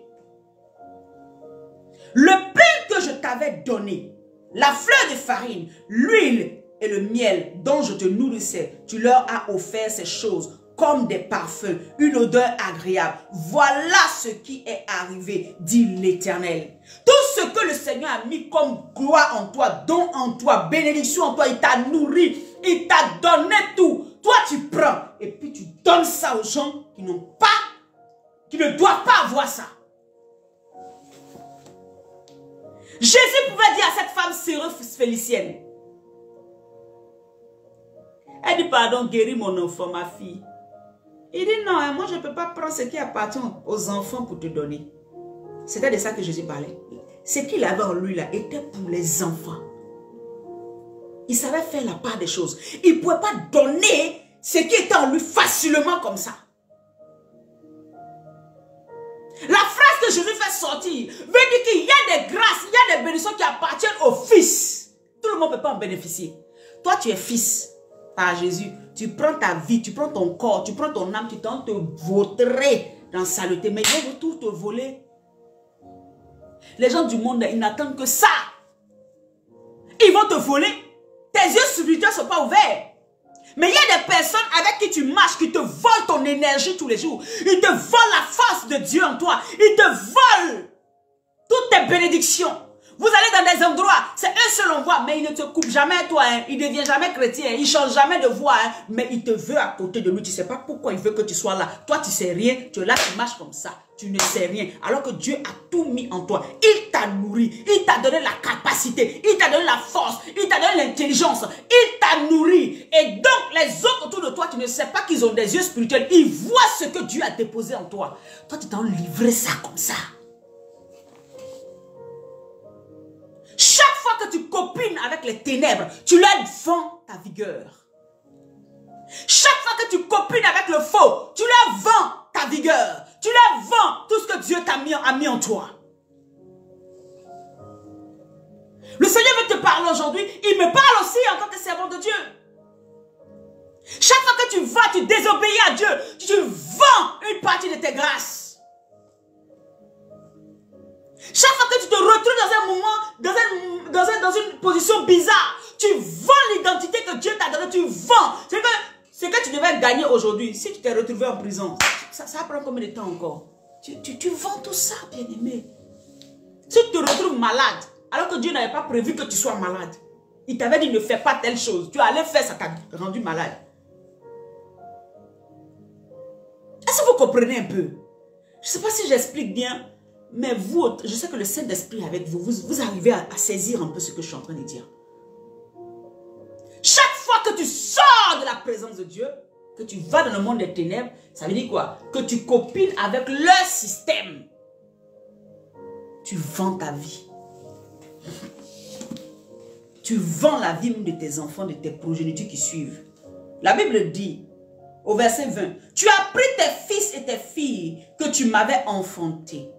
Le pain que je t'avais donné, la fleur de farine, l'huile et le miel dont je te nourrissais, tu leur as offert ces choses comme des parfums, une odeur agréable. Voilà ce qui est arrivé, dit l'Éternel. Tout ce que le Seigneur a mis comme gloire en toi, don en toi, bénédiction en toi, il t'a nourri, il t'a donné tout. Toi, tu prends et puis tu donnes ça aux gens qui n'ont pas, qui ne doivent pas avoir ça. Jésus pouvait dire à cette femme syrophénicienne, elle dit, pardon, guéris mon enfant, ma fille. Il dit, non, moi je ne peux pas prendre ce qui appartient aux enfants pour te donner. C'était de ça que Jésus parlait. Ce qu'il avait en lui là était pour les enfants. Il savait faire la part des choses. Il ne pouvait pas donner ce qui était en lui facilement comme ça. La phrase que Jésus fait sortir veut dire qu'il y a des grâces, il y a des bénédictions qui appartiennent au Fils. Tout le monde ne peut pas en bénéficier. Toi, tu es fils par Jésus. Tu prends ta vie, tu prends ton corps, tu prends ton âme, tu tentes de te vautrer dans saleté. Mais ils vont tout te voler. Les gens du monde, ils n'attendent que ça. Ils vont te voler. Tes yeux spirituels ne sont pas ouverts. Mais il y a des personnes avec qui tu marches, qui te volent ton énergie tous les jours. Ils te volent la force de Dieu en toi. Ils te volent toutes tes bénédictions. Vous allez dans des endroits, c'est un seul envoi, mais il ne te coupe jamais toi. Hein. Il ne devient jamais chrétien, il ne change jamais de voix. Hein. Mais il te veut à côté de lui. Tu ne sais pas pourquoi il veut que tu sois là. Toi, tu ne sais rien. Tu es là, tu marches comme ça. Tu ne sais rien. Alors que Dieu a tout mis en toi. Il t'a nourri. Il t'a donné la capacité. Il t'a donné la force. Il t'a donné l'intelligence. Il t'a nourri. Et donc, les autres autour de toi, tu ne sais pas qu'ils ont des yeux spirituels. Ils voient ce que Dieu a déposé en toi. Toi, tu t'en livres ça comme ça. Chaque fois que tu copines avec les ténèbres, tu leur vends ta vigueur. Chaque fois que tu copines avec le faux, tu leur vends ta vigueur. Tu leur vends tout ce que Dieu a mis en toi. Le Seigneur veut te parler aujourd'hui. Il me parle aussi en tant que servant de Dieu. Chaque fois que tu vas, tu désobéis à Dieu, tu vends une partie de tes grâces. Chaque fois que tu te retrouves dans un moment, dans une position bizarre, tu vends l'identité que Dieu t'a donnée, tu vends. Ce que tu devais gagner aujourd'hui, si tu t'es retrouvé en prison, ça prend combien de temps encore? Tu vends tout ça, bien-aimé. Si tu te retrouves malade, alors que Dieu n'avait pas prévu que tu sois malade, il t'avait dit ne fais pas telle chose, tu allais faire, ça t'a rendu malade. Est-ce que vous comprenez un peu? Je ne sais pas si j'explique bien. Mais vous, je sais que le Saint-Esprit avec vous, vous arrivez à saisir un peu ce que je suis en train de dire. Chaque fois que tu sors de la présence de Dieu, que tu vas dans le monde des ténèbres, ça veut dire quoi? Que tu copines avec leur système. Tu vends ta vie. Tu vends la vie de tes enfants, de tes progénitures qui suivent. La Bible dit, au verset 20, tu as pris tes fils et tes filles que tu m'avais enfantés.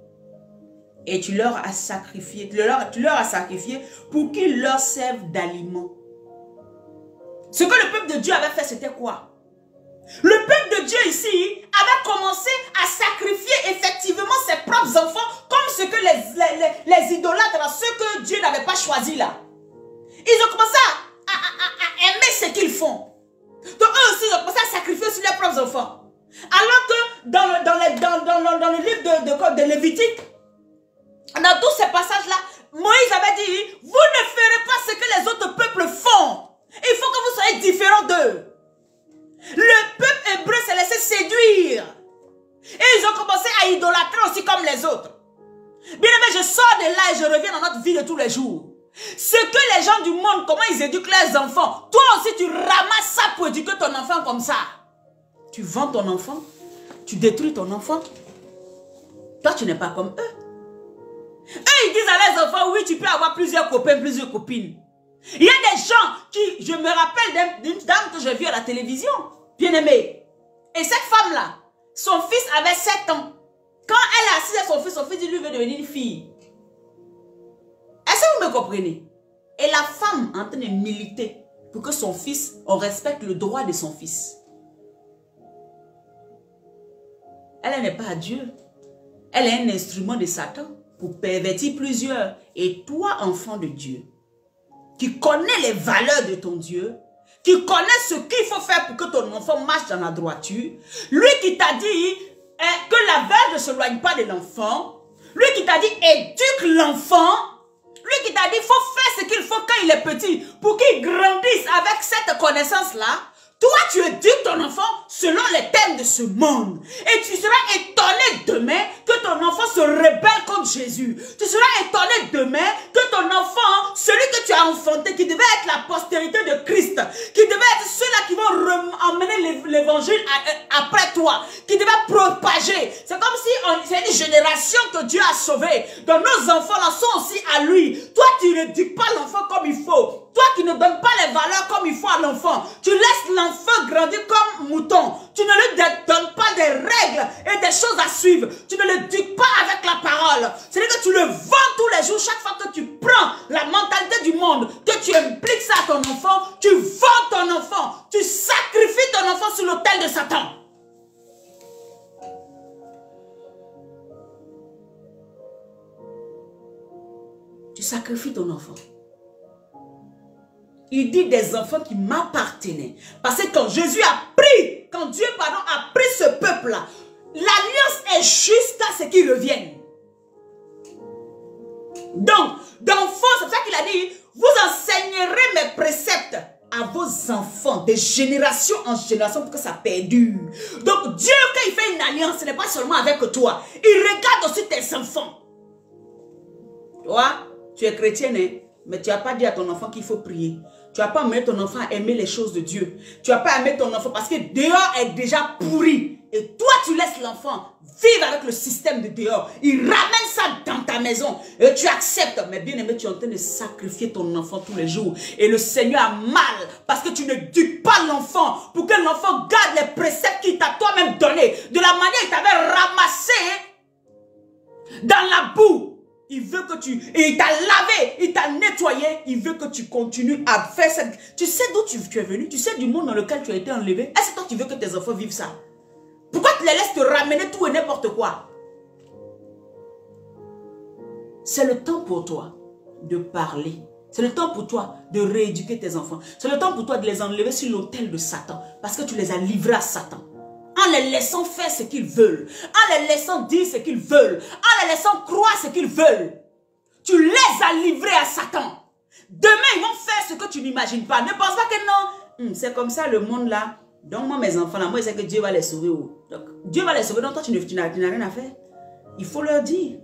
Et tu leur as sacrifié, pour qu'ils leur servent d'aliment. Ce que le peuple de Dieu avait fait, c'était quoi? Le peuple de Dieu ici avait commencé à sacrifier effectivement ses propres enfants comme ce que les idolâtres, ceux que Dieu n'avait pas choisis là. Ils ont commencé à aimer ce qu'ils font. Donc eux aussi, ils ont commencé à sacrifier aussi leurs propres enfants. Alors que dans le livre de Lévitique, dans tous ces passages-là, Moïse avait dit, vous ne ferez pas ce que les autres peuples font. Il faut que vous soyez différents d'eux. Le peuple hébreu s'est laissé séduire. Et ils ont commencé à idolâtrer aussi comme les autres. Bien aimé, je sors de là et je reviens dans notre vie de tous les jours. Ce que les gens du monde, comment ils éduquent leurs enfants, toi aussi tu ramasses ça pour éduquer ton enfant comme ça. Tu vends ton enfant, tu détruis ton enfant. Toi, tu n'es pas comme eux. Eux, ils disent à leurs enfants, oui, tu peux avoir plusieurs copains, plusieurs copines. Il y a des gens qui, je me rappelle d'une dame que j'ai vue à la télévision, bien aimée. Et cette femme-là, son fils avait 7 ans. Quand elle est assise à son fils, il lui veut devenir une fille. Est-ce que vous me comprenez? Et la femme est en train de militer pour que son fils, on respecte le droit de son fils. Elle n'est pas Dieu. Elle est un instrument de Satan pour pervertir plusieurs. Et toi, enfant de Dieu, qui connais les valeurs de ton Dieu, qui connais ce qu'il faut faire pour que ton enfant marche dans la droiture, lui qui t'a dit que la verge ne se loigne pas de l'enfant, lui qui t'a dit éduque l'enfant, lui qui t'a dit il faut faire ce qu'il faut quand il est petit pour qu'il grandisse avec cette connaissance-là. Toi, tu éduques ton enfant selon les thèmes de ce monde. Et tu seras étonné demain que ton enfant se rebelle contre Jésus. Tu seras étonné demain que ton enfant, celui que tu as enfanté, qui devait être la postérité de Christ, qui devait être ceux-là qui vont emmener l'évangile après toi, qui devait propager. C'est comme si c'est une génération que Dieu a sauvée. Donc nos enfants-là sont aussi à lui. Toi, tu n'éduques pas l'enfant comme il faut. Toi qui ne donnes pas les valeurs comme il faut à l'enfant, tu laisses l'enfant grandir comme mouton. Tu ne lui donnes pas des règles et des choses à suivre. Tu ne l'éduques pas avec la parole. C'est-à-dire que tu le vends tous les jours. Chaque fois que tu prends la mentalité du monde, que tu impliques ça à ton enfant, tu vends ton enfant. Tu sacrifies ton enfant sur l'autel de Satan. Tu sacrifies ton enfant. Il dit des enfants qui m'appartenaient. Parce que quand Jésus a pris, quand Dieu a pris ce peuple-là, l'alliance est jusqu'à ce qu'il revienne. Donc, d'enfants, c'est ça qu'il a dit, vous enseignerez mes préceptes à vos enfants, de génération en génération, pour que ça perdure. Donc, Dieu, quand il fait une alliance, ce n'est pas seulement avec toi. Il regarde aussi tes enfants. Toi, tu es chrétienne, hein? Mais tu n'as pas dit à ton enfant qu'il faut prier. Tu n'as pas amené ton enfant à aimer les choses de Dieu. Tu n'as pas amené ton enfant parce que dehors est déjà pourri. Et toi, tu laisses l'enfant vivre avec le système de dehors. Il ramène ça dans ta maison. Et tu acceptes. Mais bien aimé, tu es en train de sacrifier ton enfant tous les jours. Et le Seigneur a mal parce que tu n'éduques pas l'enfant pour que l'enfant garde les préceptes qu'il t'a toi-même donnés. De la manière qu'il t'avait ramassé dans la boue. Il veut que tu... Et il t'a lavé, il t'a nettoyé. Il veut que tu continues à faire cette... Tu sais d'où tu es venu? Tu sais du monde dans lequel tu as été enlevé? Est-ce que toi tu veux que tes enfants vivent ça? Pourquoi tu les laisses te ramener tout et n'importe quoi? C'est le temps pour toi de parler. C'est le temps pour toi de rééduquer tes enfants. C'est le temps pour toi de les enlever sur l'autel de Satan. Parce que tu les as livrés à Satan. En les laissant faire ce qu'ils veulent. En les laissant dire ce qu'ils veulent. En les laissant croire ce qu'ils veulent. Tu les as livrés à Satan. Demain, ils vont faire ce que tu n'imagines pas. Ne pense pas que non. C'est comme ça le monde là. Donc moi, mes enfants là, moi, je sais que Dieu va les sauver. Donc, Dieu va les sauver. Donc toi, tu n'as rien à faire. Il faut leur dire.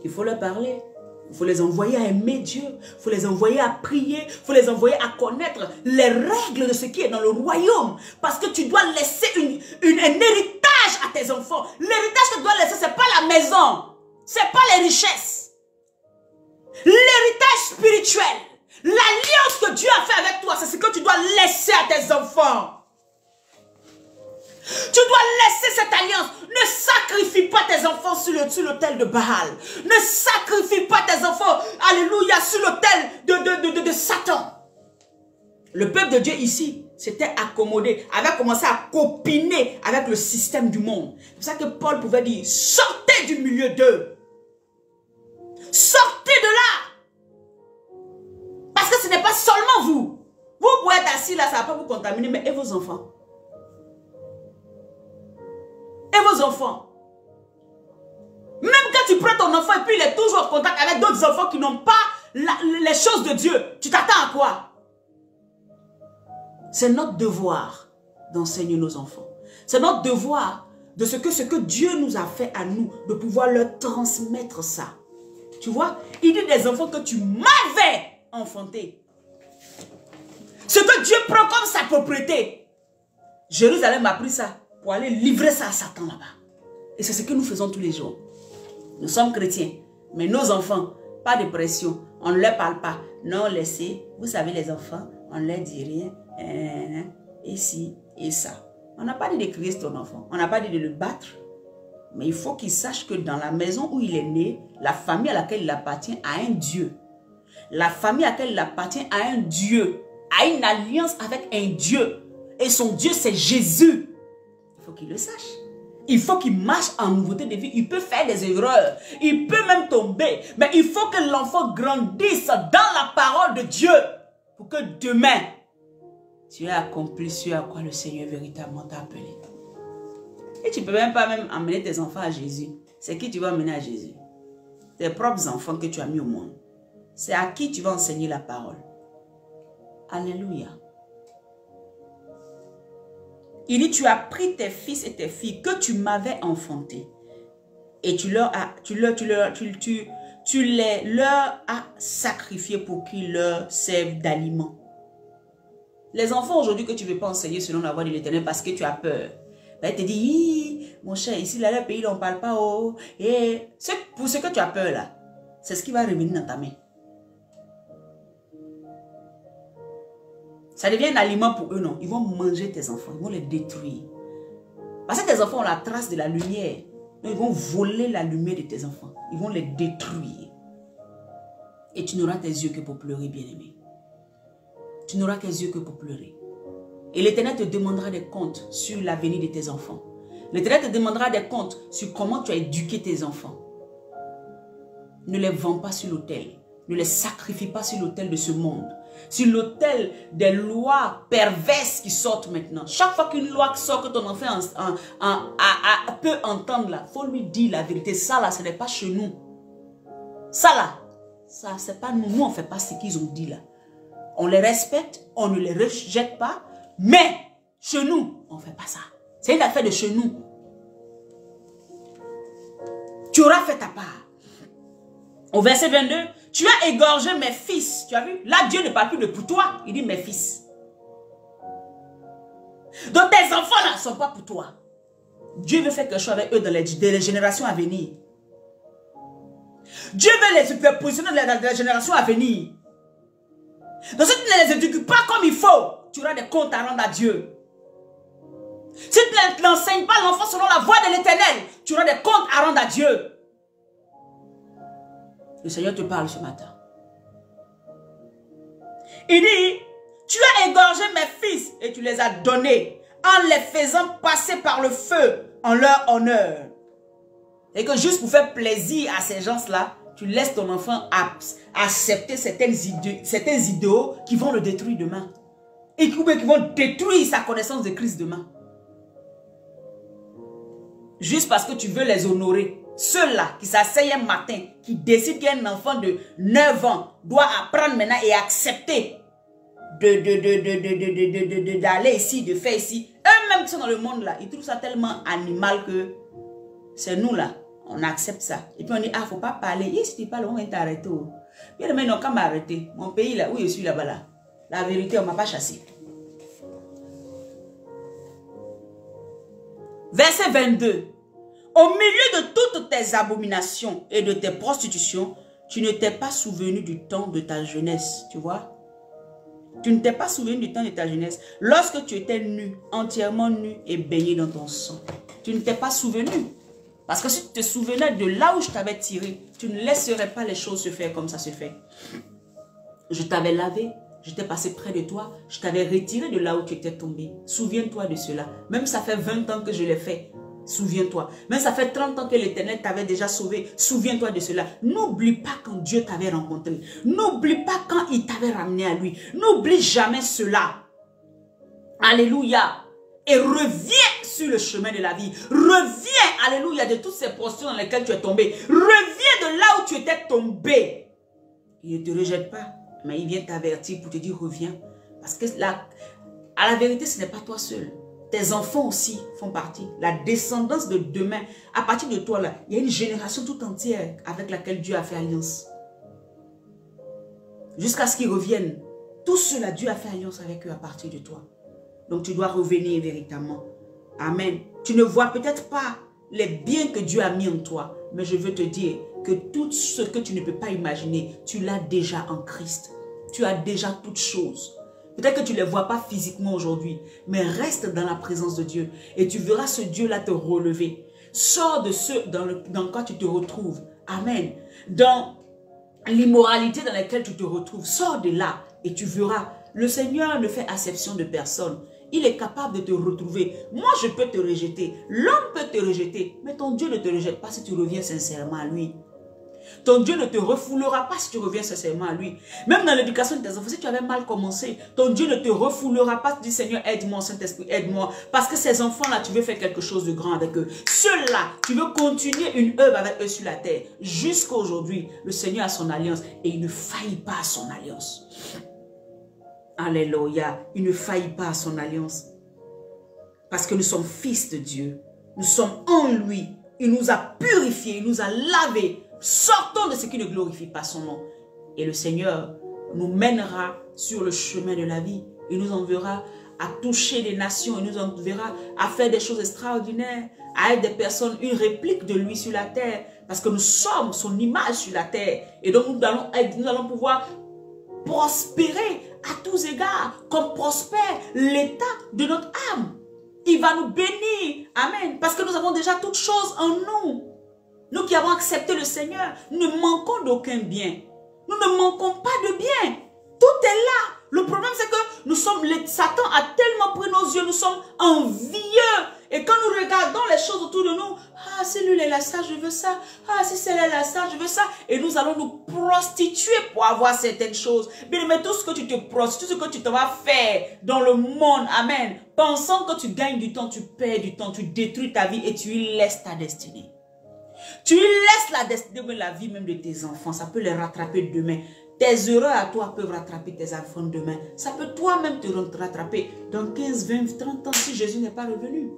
Il faut leur parler. Il faut les envoyer à aimer Dieu. Il faut les envoyer à prier. Il faut les envoyer à connaître les règles de ce qui est dans le royaume. Parce que tu dois laisser un héritage à tes enfants. L'héritage que tu dois laisser, ce n'est pas la maison. Ce n'est pas les richesses. L'héritage spirituel. L'alliance que Dieu a fait avec toi, c'est ce que tu dois laisser à tes enfants. Tu dois laisser cette alliance. Ne sacrifie pas tes enfants sur l'autel de Baal. Ne sacrifie pas tes enfants, alléluia, sur l'autel de Satan. Le peuple de Dieu ici s'était accommodé, avait commencé à copiner avec le système du monde. C'est pour ça que Paul pouvait dire, sortez du milieu d'eux. Sortez de là. Parce que ce n'est pas seulement vous. Vous pouvez être assis là, ça ne va pas vous contaminer, mais et vos enfants? Et vos enfants? Même quand tu prends ton enfant et puis il est toujours en contact avec d'autres enfants qui n'ont pas les choses de Dieu, tu t'attends à quoi? C'est notre devoir d'enseigner nos enfants. C'est notre devoir de ce que Dieu nous a fait à nous, de pouvoir leur transmettre ça. Tu vois, il dit des enfants que tu m'avais enfantés. Ce que Dieu prend comme sa propriété. Jérusalem a pris ça pour aller livrer ça à Satan là-bas. Et c'est ce que nous faisons tous les jours. Nous sommes chrétiens, mais nos enfants, pas de pression. On ne leur parle pas. Non, laissez. Vous savez les enfants, on ne leur dit rien. Et ci, et ça. On n'a pas dit de crier ton enfant. On n'a pas dit de le battre. Mais il faut qu'il sache que dans la maison où il est né, la famille à laquelle il appartient a un Dieu. La famille à laquelle il appartient a un Dieu. A une alliance avec un Dieu. Et son Dieu, c'est Jésus. Il faut qu'il le sache. Il faut qu'il marche en nouveauté de vie. Il peut faire des erreurs. Il peut même tomber. Mais il faut que l'enfant grandisse dans la parole de Dieu. Pour que demain, tu aies accompli ce à quoi le Seigneur véritablement t'a appelé. Et tu ne peux même pas amener tes enfants à Jésus. C'est qui tu vas amener à Jésus? Tes propres enfants que tu as mis au monde. C'est à qui tu vas enseigner la parole. Alléluia. Il dit, tu as pris tes fils et tes filles que tu m'avais enfantés. Et tu les leur as sacrifiés pour qu'ils leur servent d'aliment. Les enfants aujourd'hui que tu ne veux pas enseigner selon la voie de l'Éternel parce que tu as peur. Ben, il te dit, mon cher, ici, là, le pays, on ne parle pas. Oh. Et pour ce que tu as peur là, c'est ce qui va revenir dans ta main. Ça devient un aliment pour eux, non? Ils vont manger tes enfants, ils vont les détruire. Parce que tes enfants ont la trace de la lumière. Donc, ils vont voler la lumière de tes enfants. Ils vont les détruire. Et tu n'auras tes yeux que pour pleurer, bien-aimé. Tu n'auras tes yeux que pour pleurer. Et l'Éternel te demandera des comptes sur l'avenir de tes enfants. L'Éternel te demandera des comptes sur comment tu as éduqué tes enfants. Ne les vends pas sur l'autel. Ne les sacrifie pas sur l'autel de ce monde. Sur l'autel des lois perverses qui sortent maintenant. Chaque fois qu'une loi sort que ton enfant peut entendre là, il faut lui dire la vérité. Ça là, ce n'est pas chez nous. Ça là, ça c'est pas nous. Nous on ne fait pas ce qu'ils ont dit là. On les respecte, on ne les rejette pas. Mais chez nous, on ne fait pas ça. C'est une affaire de chez nous. Tu auras fait ta part. Au verset 22, tu as égorgé mes fils. Tu as vu? Là, Dieu ne parle plus de pour toi. Il dit mes fils. Donc tes enfants là ne sont pas pour toi. Dieu veut faire quelque chose avec eux dans les générations à venir. Dieu veut les superpositionner dans les générations à venir. Donc si tu ne les éduques pas comme il faut, tu auras des comptes à rendre à Dieu. Si tu n'enseignes pas l'enfant selon la voie de l'Éternel, tu auras des comptes à rendre à Dieu. Le Seigneur te parle ce matin. Il dit, tu as égorgé mes fils et tu les as donnés en les faisant passer par le feu en leur honneur. Et que juste pour faire plaisir à ces gens-là, tu laisses ton enfant accepter certaines idéaux qui vont le détruire demain. Et qui vont détruire sa connaissance de Christ demain. Juste parce que tu veux les honorer. Ceux-là qui s'asseyent un matin, qui décident qu'un enfant de 9 ans doit apprendre maintenant et accepter d'aller ici, de faire ici. Eux-mêmes qui sont dans le monde là, ils trouvent ça tellement animal que c'est nous là, on accepte ça. Et puis on dit, ah, faut pas parler. Et si tu parles, on va t'arrêter. Bien, mais non, quand m'arrêter, mon pays là, où je suis là-bas là, la vérité, on m'a pas chassé. Verset 22. Au milieu de toutes tes abominations et de tes prostitutions, tu ne t'es pas souvenu du temps de ta jeunesse, tu vois. Tu ne t'es pas souvenu du temps de ta jeunesse. Lorsque tu étais nu, entièrement nu et baigné dans ton sang. Tu ne t'es pas souvenu. Parce que si tu te souvenais de là où je t'avais tiré, tu ne laisserais pas les choses se faire comme ça se fait. Je t'avais lavé, je t'ai passé près de toi, je t'avais retiré de là où tu étais tombé. Souviens-toi de cela. Même ça fait 20 ans que je l'ai fait. Souviens-toi. Même ça fait 30 ans que l'Éternel t'avait déjà sauvé. Souviens-toi de cela. N'oublie pas quand Dieu t'avait rencontré. N'oublie pas quand il t'avait ramené à lui. N'oublie jamais cela. Alléluia. Et reviens sur le chemin de la vie. Reviens alléluia, de toutes ces postures dans lesquelles tu es tombé. Reviens de là où tu étais tombé. Il ne te rejette pas, mais il vient t'avertir pour te dire reviens. Parce que là, à la vérité, ce n'est pas toi seul. Tes enfants aussi font partie. La descendance de demain, à partir de toi, là, il y a une génération tout entière avec laquelle Dieu a fait alliance. Jusqu'à ce qu'ils reviennent. Tout cela, Dieu a fait alliance avec eux à partir de toi. Donc tu dois revenir véritablement. Amen. Tu ne vois peut-être pas les biens que Dieu a mis en toi, mais je veux te dire que tout ce que tu ne peux pas imaginer, tu l'as déjà en Christ. Tu as déjà toutes choses. Peut-être que tu ne les vois pas physiquement aujourd'hui, mais reste dans la présence de Dieu et tu verras ce Dieu-là te relever. Sors de ce dans quoi tu te retrouves. Amen. Dans l'immoralité dans laquelle tu te retrouves, sors de là et tu verras. Le Seigneur ne fait acception de personne. Il est capable de te retrouver. Moi, je peux te rejeter. L'homme peut te rejeter. Mais ton Dieu ne te rejette pas si tu reviens sincèrement à lui. Ton Dieu ne te refoulera pas si tu reviens sincèrement à lui. Même dans l'éducation de tes enfants, si tu avais mal commencé, ton Dieu ne te refoulera pas. Tu dis, Seigneur, aide-moi, Saint-Esprit, aide-moi. Parce que ces enfants-là, tu veux faire quelque chose de grand avec eux. Ceux-là, tu veux continuer une œuvre avec eux sur la terre. Jusqu'à aujourd'hui, le Seigneur a son alliance et il ne faillit pas à son alliance. Alléluia. Il ne faillit pas à son alliance. Parce que nous sommes fils de Dieu. Nous sommes en lui. Il nous a purifiés, il nous a lavés. Sortons de ce qui ne glorifie pas son nom. Et le Seigneur nous mènera sur le chemin de la vie. Il nous enverra à toucher les nations. Il nous enverra à faire des choses extraordinaires. À être des personnes, une réplique de lui sur la terre. Parce que nous sommes son image sur la terre. Et donc nous allons pouvoir prospérer à tous égards. Comme prospère l'état de notre âme. Il va nous bénir. Amen. Parce que nous avons déjà toutes choses en nous. Nous qui avons accepté le Seigneur, nous ne manquons d'aucun bien. Nous ne manquons pas de bien. Tout est là. Le problème, c'est que nous sommes, Satan a tellement pris nos yeux, nous sommes envieux. Et quand nous regardons les choses autour de nous, ah, si lui est là, ça, je veux ça. Ah, si celle-là est là, ça, je veux ça. Et nous allons nous prostituer pour avoir certaines choses. Bien, mais tout ce que tu te prostitues, tout ce que tu te vas faire dans le monde, amen, pensant que tu gagnes du temps, tu perds du temps, tu détruis ta vie et tu y laisses ta destinée. Tu laisses la destinée, la vie même de tes enfants. Ça peut les rattraper demain. Tes erreurs à toi peuvent rattraper tes enfants demain. Ça peut toi-même te rattraper dans 15, 20, 30 ans si Jésus n'est pas revenu.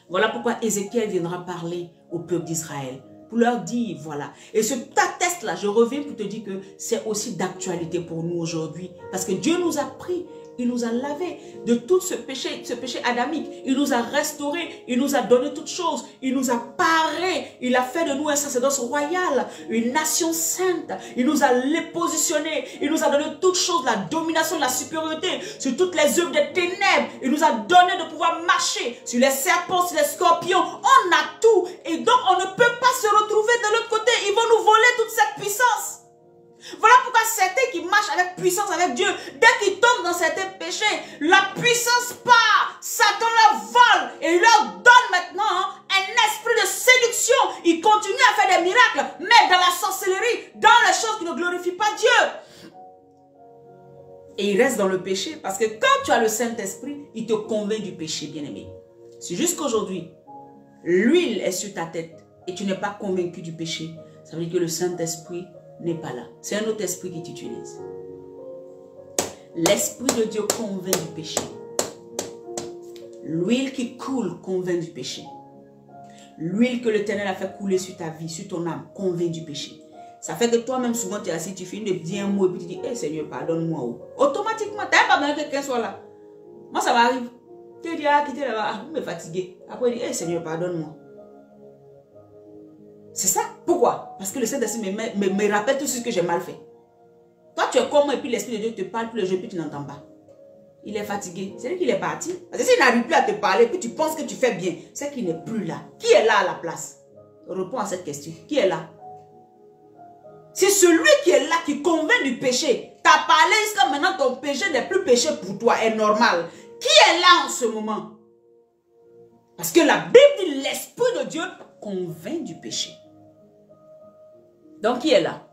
Voilà pourquoi Ézéchiel viendra parler au peuple d'Israël. Pour leur dire, voilà. Et ce test-là, je reviens pour te dire que c'est aussi d'actualité pour nous aujourd'hui. Parce que Dieu nous a pris. Il nous a lavé de tout ce péché adamique. Il nous a restaurés. Il nous a donné toutes choses. Il nous a parés. Il a fait de nous un sacerdoce royal, une nation sainte. Il nous a les positionnés. Il nous a donné toutes choses, la domination, la supériorité sur toutes les œuvres des ténèbres. Il nous a donné de pouvoir marcher sur les serpents, sur les scorpions. On a tout. Et donc, on ne peut pas se retrouver de l'autre côté. Ils vont nous voler toute cette puissance. Voilà pourquoi certains qui marchent avec puissance avec Dieu, dès qu'ils tombent dans certains péchés, la puissance part, Satan leur vole et il leur donne maintenant un esprit de séduction. Il continue à faire des miracles, mais dans la sorcellerie, dans les choses qui ne glorifient pas Dieu. Et il reste dans le péché parce que quand tu as le Saint-Esprit, il te convainc du péché, bien-aimé. Si jusqu'aujourd'hui, l'huile est sur ta tête et tu n'es pas convaincu du péché, ça veut dire que le Saint-Esprit n'est pas là. C'est un autre esprit qui t'utilise. L'Esprit de Dieu convainc du péché. L'huile qui coule convainc du péché. L'huile que l'Éternel a fait couler sur ta vie, sur ton âme, convainc du péché. Ça fait que toi-même, souvent, tu es assis, tu finis de dire un mot et puis tu dis, hey, Seigneur, pardonne-moi. Automatiquement, tu n'as pas besoin que quelqu'un soit là. Moi, ça m'arrive. Tu dis, ah, quittez là-bas, vous me fatiguez. Après, il dit, hey, Seigneur, pardonne-moi. C'est ça. Pourquoi? Parce que le Saint-Esprit me rappelle tout ce que j'ai mal fait. Toi, tu es comme moi et puis l'Esprit de Dieu te parle tout le jour et puis tu n'entends pas. Il est fatigué. C'est lui qu'il est parti. Parce que s'il n'arrive plus à te parler et puis tu penses que tu fais bien, c'est qu'il n'est plus là. Qui est là à la place? Réponds à cette question. Qui est là? C'est celui qui est là qui convainc du péché. Tu as parlé jusqu'à maintenant, ton péché n'est plus péché pour toi, est normal. Qui est là en ce moment? Parce que la Bible dit l'Esprit de Dieu convainc du péché. Donc, qui est là?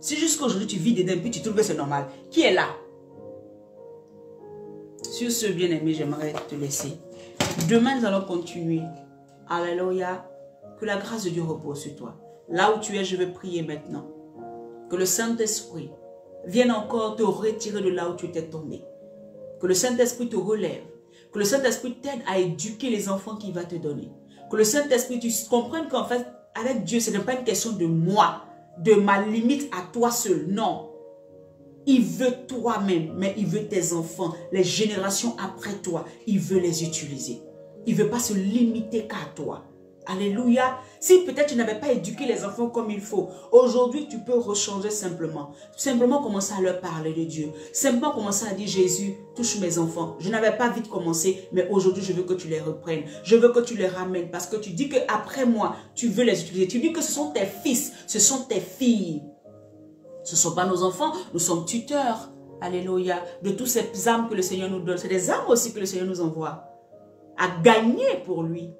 Si jusqu'aujourd'hui tu vis dedans et puis tu trouves que c'est normal, qui est là? Sur ce, bien-aimé, j'aimerais te laisser. Demain, nous allons continuer Alléluia. Que la grâce de Dieu repose sur toi. Là où tu es, je vais prier maintenant. Que le Saint-Esprit vienne encore te retirer de là où tu étais tombé. Que le Saint-Esprit te relève. Que le Saint-Esprit t'aide à éduquer les enfants qu'il va te donner. Que le Saint-Esprit, tu comprennes qu'en fait, avec Dieu, ce n'est pas une question de moi, de ma limite à toi seul. Non. Il veut toi-même, mais il veut tes enfants, les générations après toi. Il veut les utiliser. Il ne veut pas se limiter qu'à toi. Alléluia. Si peut-être tu n'avais pas éduqué les enfants comme il faut, aujourd'hui tu peux rechanger simplement. Simplement commencer à leur parler de Dieu. Simplement commencer à dire Jésus, touche mes enfants. Je n'avais pas vite commencé, mais aujourd'hui je veux que tu les reprennes. Je veux que tu les ramènes parce que tu dis qu'après moi, tu veux les utiliser. Tu dis que ce sont tes fils, ce sont tes filles. Ce ne sont pas nos enfants, nous sommes tuteurs. Alléluia. De tous ces âmes que le Seigneur nous donne. C'est des âmes aussi que le Seigneur nous envoie à gagner pour lui.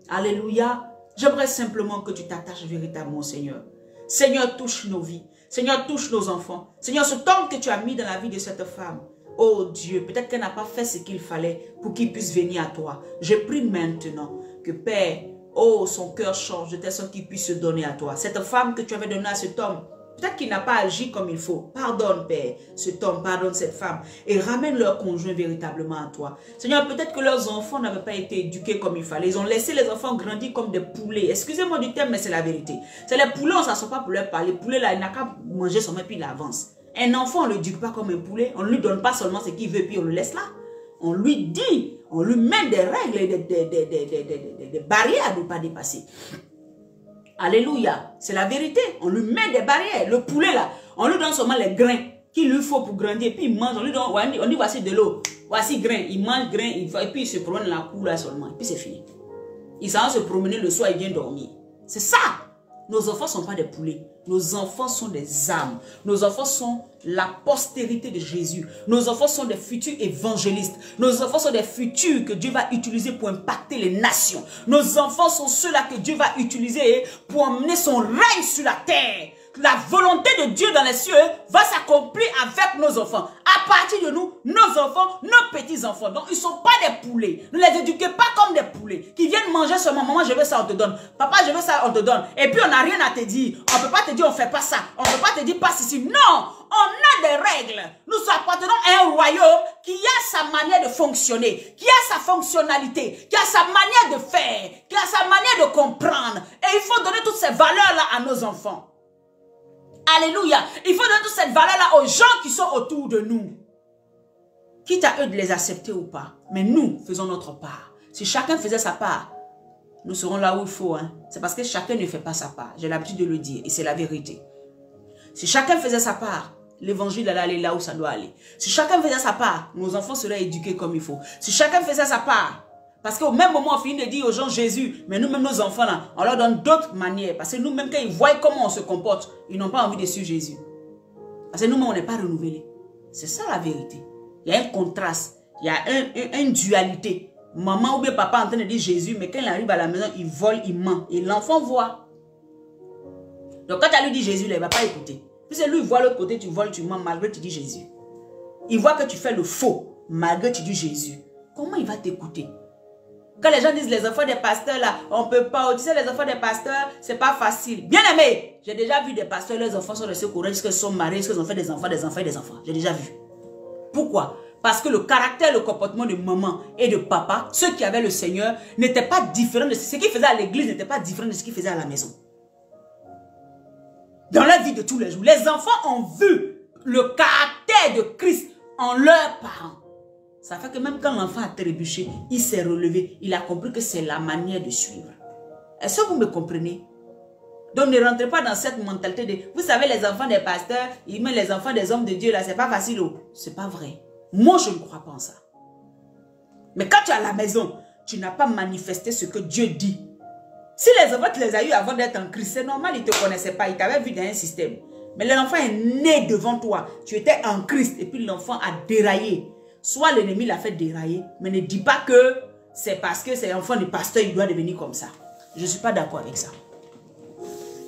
Alléluia. J'aimerais simplement que tu t'attaches véritablement au Seigneur. Seigneur, touche nos vies. Seigneur, touche nos enfants. Seigneur, ce temps que tu as mis dans la vie de cette femme. Oh Dieu, peut-être qu'elle n'a pas fait ce qu'il fallait pour qu'il puisse venir à toi. Je prie maintenant que Père, oh, son cœur change de telle sorte qu'il puisse se donner à toi. Cette femme que tu avais donnée à cet homme, peut-être qu'il n'a pas agi comme il faut. Pardonne, Père, cet homme, pardonne cette femme. Et ramène leur conjoint véritablement à toi. Seigneur, peut-être que leurs enfants n'avaient pas été éduqués comme il fallait. Ils ont laissé les enfants grandir comme des poulets. Excusez-moi du terme, mais c'est la vérité. C'est les poulets, on ne s'assoit pas pour leur parler. Les poulets, là, il n'a qu'à manger son main, puis il avance. Un enfant, on ne l'éduque pas comme un poulet. On ne lui donne pas seulement ce qu'il veut, puis on le laisse là. On lui dit, on lui met des règles, des barrières à ne pas dépasser. Alléluia, c'est la vérité. On lui met des barrières. Le poulet là, on lui donne seulement les grains qu'il lui faut pour grandir. Puis il mange, on lui donne, on dit voici de l'eau, voici grain. Il mange grain, et puis il se promène la cour là seulement. Et puis c'est fini. Il s'en va se promener le soir, il vient dormir. C'est ça. Nos enfants ne sont pas des poulets. Nos enfants sont des âmes. Nos enfants sont la postérité de Jésus. Nos enfants sont des futurs évangélistes. Nos enfants sont des futurs que Dieu va utiliser pour impacter les nations. Nos enfants sont ceux-là que Dieu va utiliser pour emmener son règne sur la terre. La volonté de Dieu dans les cieux va s'accomplir avec nos enfants. À partir de nous, nos enfants, nos petits-enfants. Donc, ils ne sont pas des poulets. Ne les éduquez pas comme des poulets qui viennent manger seulement. Maman, je veux ça, on te donne. Papa, je veux ça, on te donne. Et puis, on n'a rien à te dire. On ne peut pas te dire, on ne fait pas ça. On ne peut pas te dire, passe ici. Non, on a des règles. Nous appartenons à un royaume qui a sa manière de fonctionner, qui a sa fonctionnalité, qui a sa manière de faire, qui a sa manière de comprendre. Et il faut donner toutes ces valeurs-là à nos enfants. Alléluia. Il faut donner toute cette valeur-là aux gens qui sont autour de nous. Quitte à eux de les accepter ou pas. Mais nous faisons notre part. Si chacun faisait sa part, nous serons là où il faut. Hein. C'est parce que chacun ne fait pas sa part. J'ai l'habitude de le dire. Et c'est la vérité. Si chacun faisait sa part, l'évangile allait aller là où ça doit aller. Si chacun faisait sa part, nos enfants seraient éduqués comme il faut. Si chacun faisait sa part, parce qu'au même moment, on finit de dire aux gens Jésus, mais nous-mêmes, nos enfants, là, on leur donne d'autres manières. Parce que nous-mêmes, quand ils voient comment on se comporte, ils n'ont pas envie de suivre Jésus. Parce que nous-mêmes, on n'est pas renouvelés. C'est ça la vérité. Il y a un contraste, il y a une dualité. Maman ou bien papa en train de dire Jésus, mais quand il arrive à la maison, il vole, il ment. Et l'enfant voit. Donc quand tu lui dis Jésus, là, il ne va pas écouter. Puisque lui, il voit l'autre côté, tu voles, tu mens, malgré que tu dis Jésus. Il voit que tu fais le faux, malgré que tu dis Jésus. Comment il va t'écouter? Quand les gens disent les enfants des pasteurs là, on ne peut pas, tu sais les enfants des pasteurs, c'est pas facile. Bien aimé, j'ai déjà vu des pasteurs, leurs enfants sont restés courants jusqu'à qu'ils sont mariés, jusqu'à qu'ils ont fait des enfants et des enfants. J'ai déjà vu. Pourquoi? Parce que le caractère, le comportement de maman et de papa, ceux qui avaient le Seigneur, n'étaient pas différents de ce qu'ils faisaient à l'église, n'était pas différent de ce qu'ils faisaient à la maison. Dans la vie de tous les jours, les enfants ont vu le caractère de Christ en leurs parents. Ça fait que même quand l'enfant a trébuché, il s'est relevé, il a compris que c'est la manière de suivre. Est-ce que vous me comprenez? Donc ne rentrez pas dans cette mentalité de, vous savez les enfants des pasteurs, ils mettent les enfants des hommes de Dieu là, c'est pas facile. C'est pas vrai. Moi je ne crois pas en ça. Mais quand tu es à la maison, tu n'as pas manifesté ce que Dieu dit. Si les enfants tu les as eu avant d'être en Christ, c'est normal, ils ne te connaissaient pas, ils t'avaient vu dans un système. Mais l'enfant est né devant toi, tu étais en Christ et puis l'enfant a déraillé. Soit l'ennemi l'a fait dérailler, mais ne dis pas que c'est parce que c'est l'enfant du pasteur, il doit devenir comme ça. Je ne suis pas d'accord avec ça.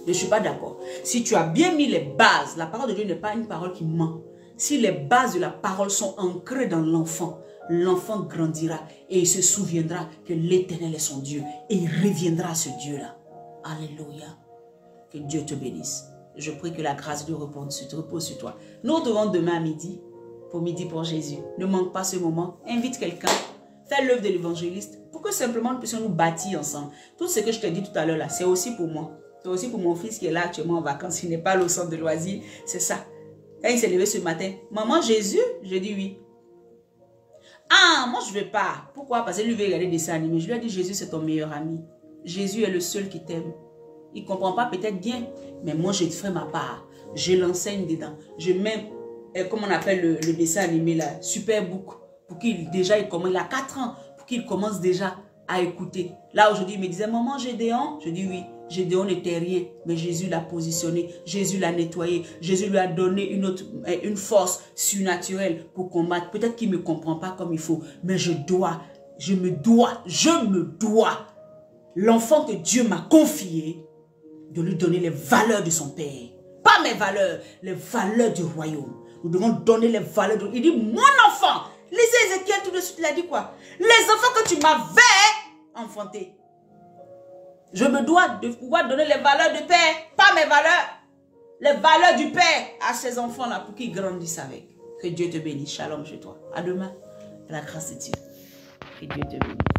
Je ne suis pas d'accord. Si tu as bien mis les bases, la parole de Dieu n'est pas une parole qui ment. Si les bases de la parole sont ancrées dans l'enfant, l'enfant grandira et il se souviendra que l'Éternel est son Dieu. Et il reviendra à ce Dieu-là. Alléluia. Que Dieu te bénisse. Je prie que la grâce de Dieu repose sur toi. Nous retrouvons demain à midi, pour Jésus. Ne manque pas ce moment. Invite quelqu'un. Fais l'œuvre de l'évangéliste pour que simplement nous puissions nous bâtir ensemble. Tout ce que je t'ai dit tout à l'heure là, c'est aussi pour moi. C'est aussi pour mon fils qui est là actuellement en vacances. Il n'est pas au centre de loisirs. C'est ça. Quand il s'est levé ce matin, maman Jésus, je dis oui. Ah, moi je ne veux pas. Pourquoi? Parce que lui veut regarder des dessins animés. Je lui ai dit Jésus c'est ton meilleur ami. Jésus est le seul qui t'aime. Il ne comprend pas peut-être bien, mais moi je ferai ma part. Je l'enseigne dedans. Je mets, comme on appelle le dessin animé là, Superbook, pour qu'il déjà, il a 4 ans, pour qu'il commence déjà à écouter. Là aujourd'hui il me disait, maman Gédéon, je dis oui. Gédéon n'était rien, mais Jésus l'a positionné, Jésus l'a nettoyé, Jésus lui a donné une force surnaturelle pour combattre. Peut-être qu'il ne me comprend pas comme il faut, mais je me dois, l'enfant que Dieu m'a confié, de lui donner les valeurs de son Père. Pas mes valeurs, les valeurs du royaume. Nous devons donner les valeurs de... Il dit, mon enfant, lisez Ézéchiel tout de suite, il a dit quoi? Les enfants que tu m'avais enfantés. Je me dois de pouvoir donner les valeurs du Père, pas mes valeurs. Les valeurs du Père à ces enfants-là pour qu'ils grandissent avec. Que Dieu te bénisse. Shalom chez toi. À demain. La grâce de Dieu. Que Dieu te bénisse.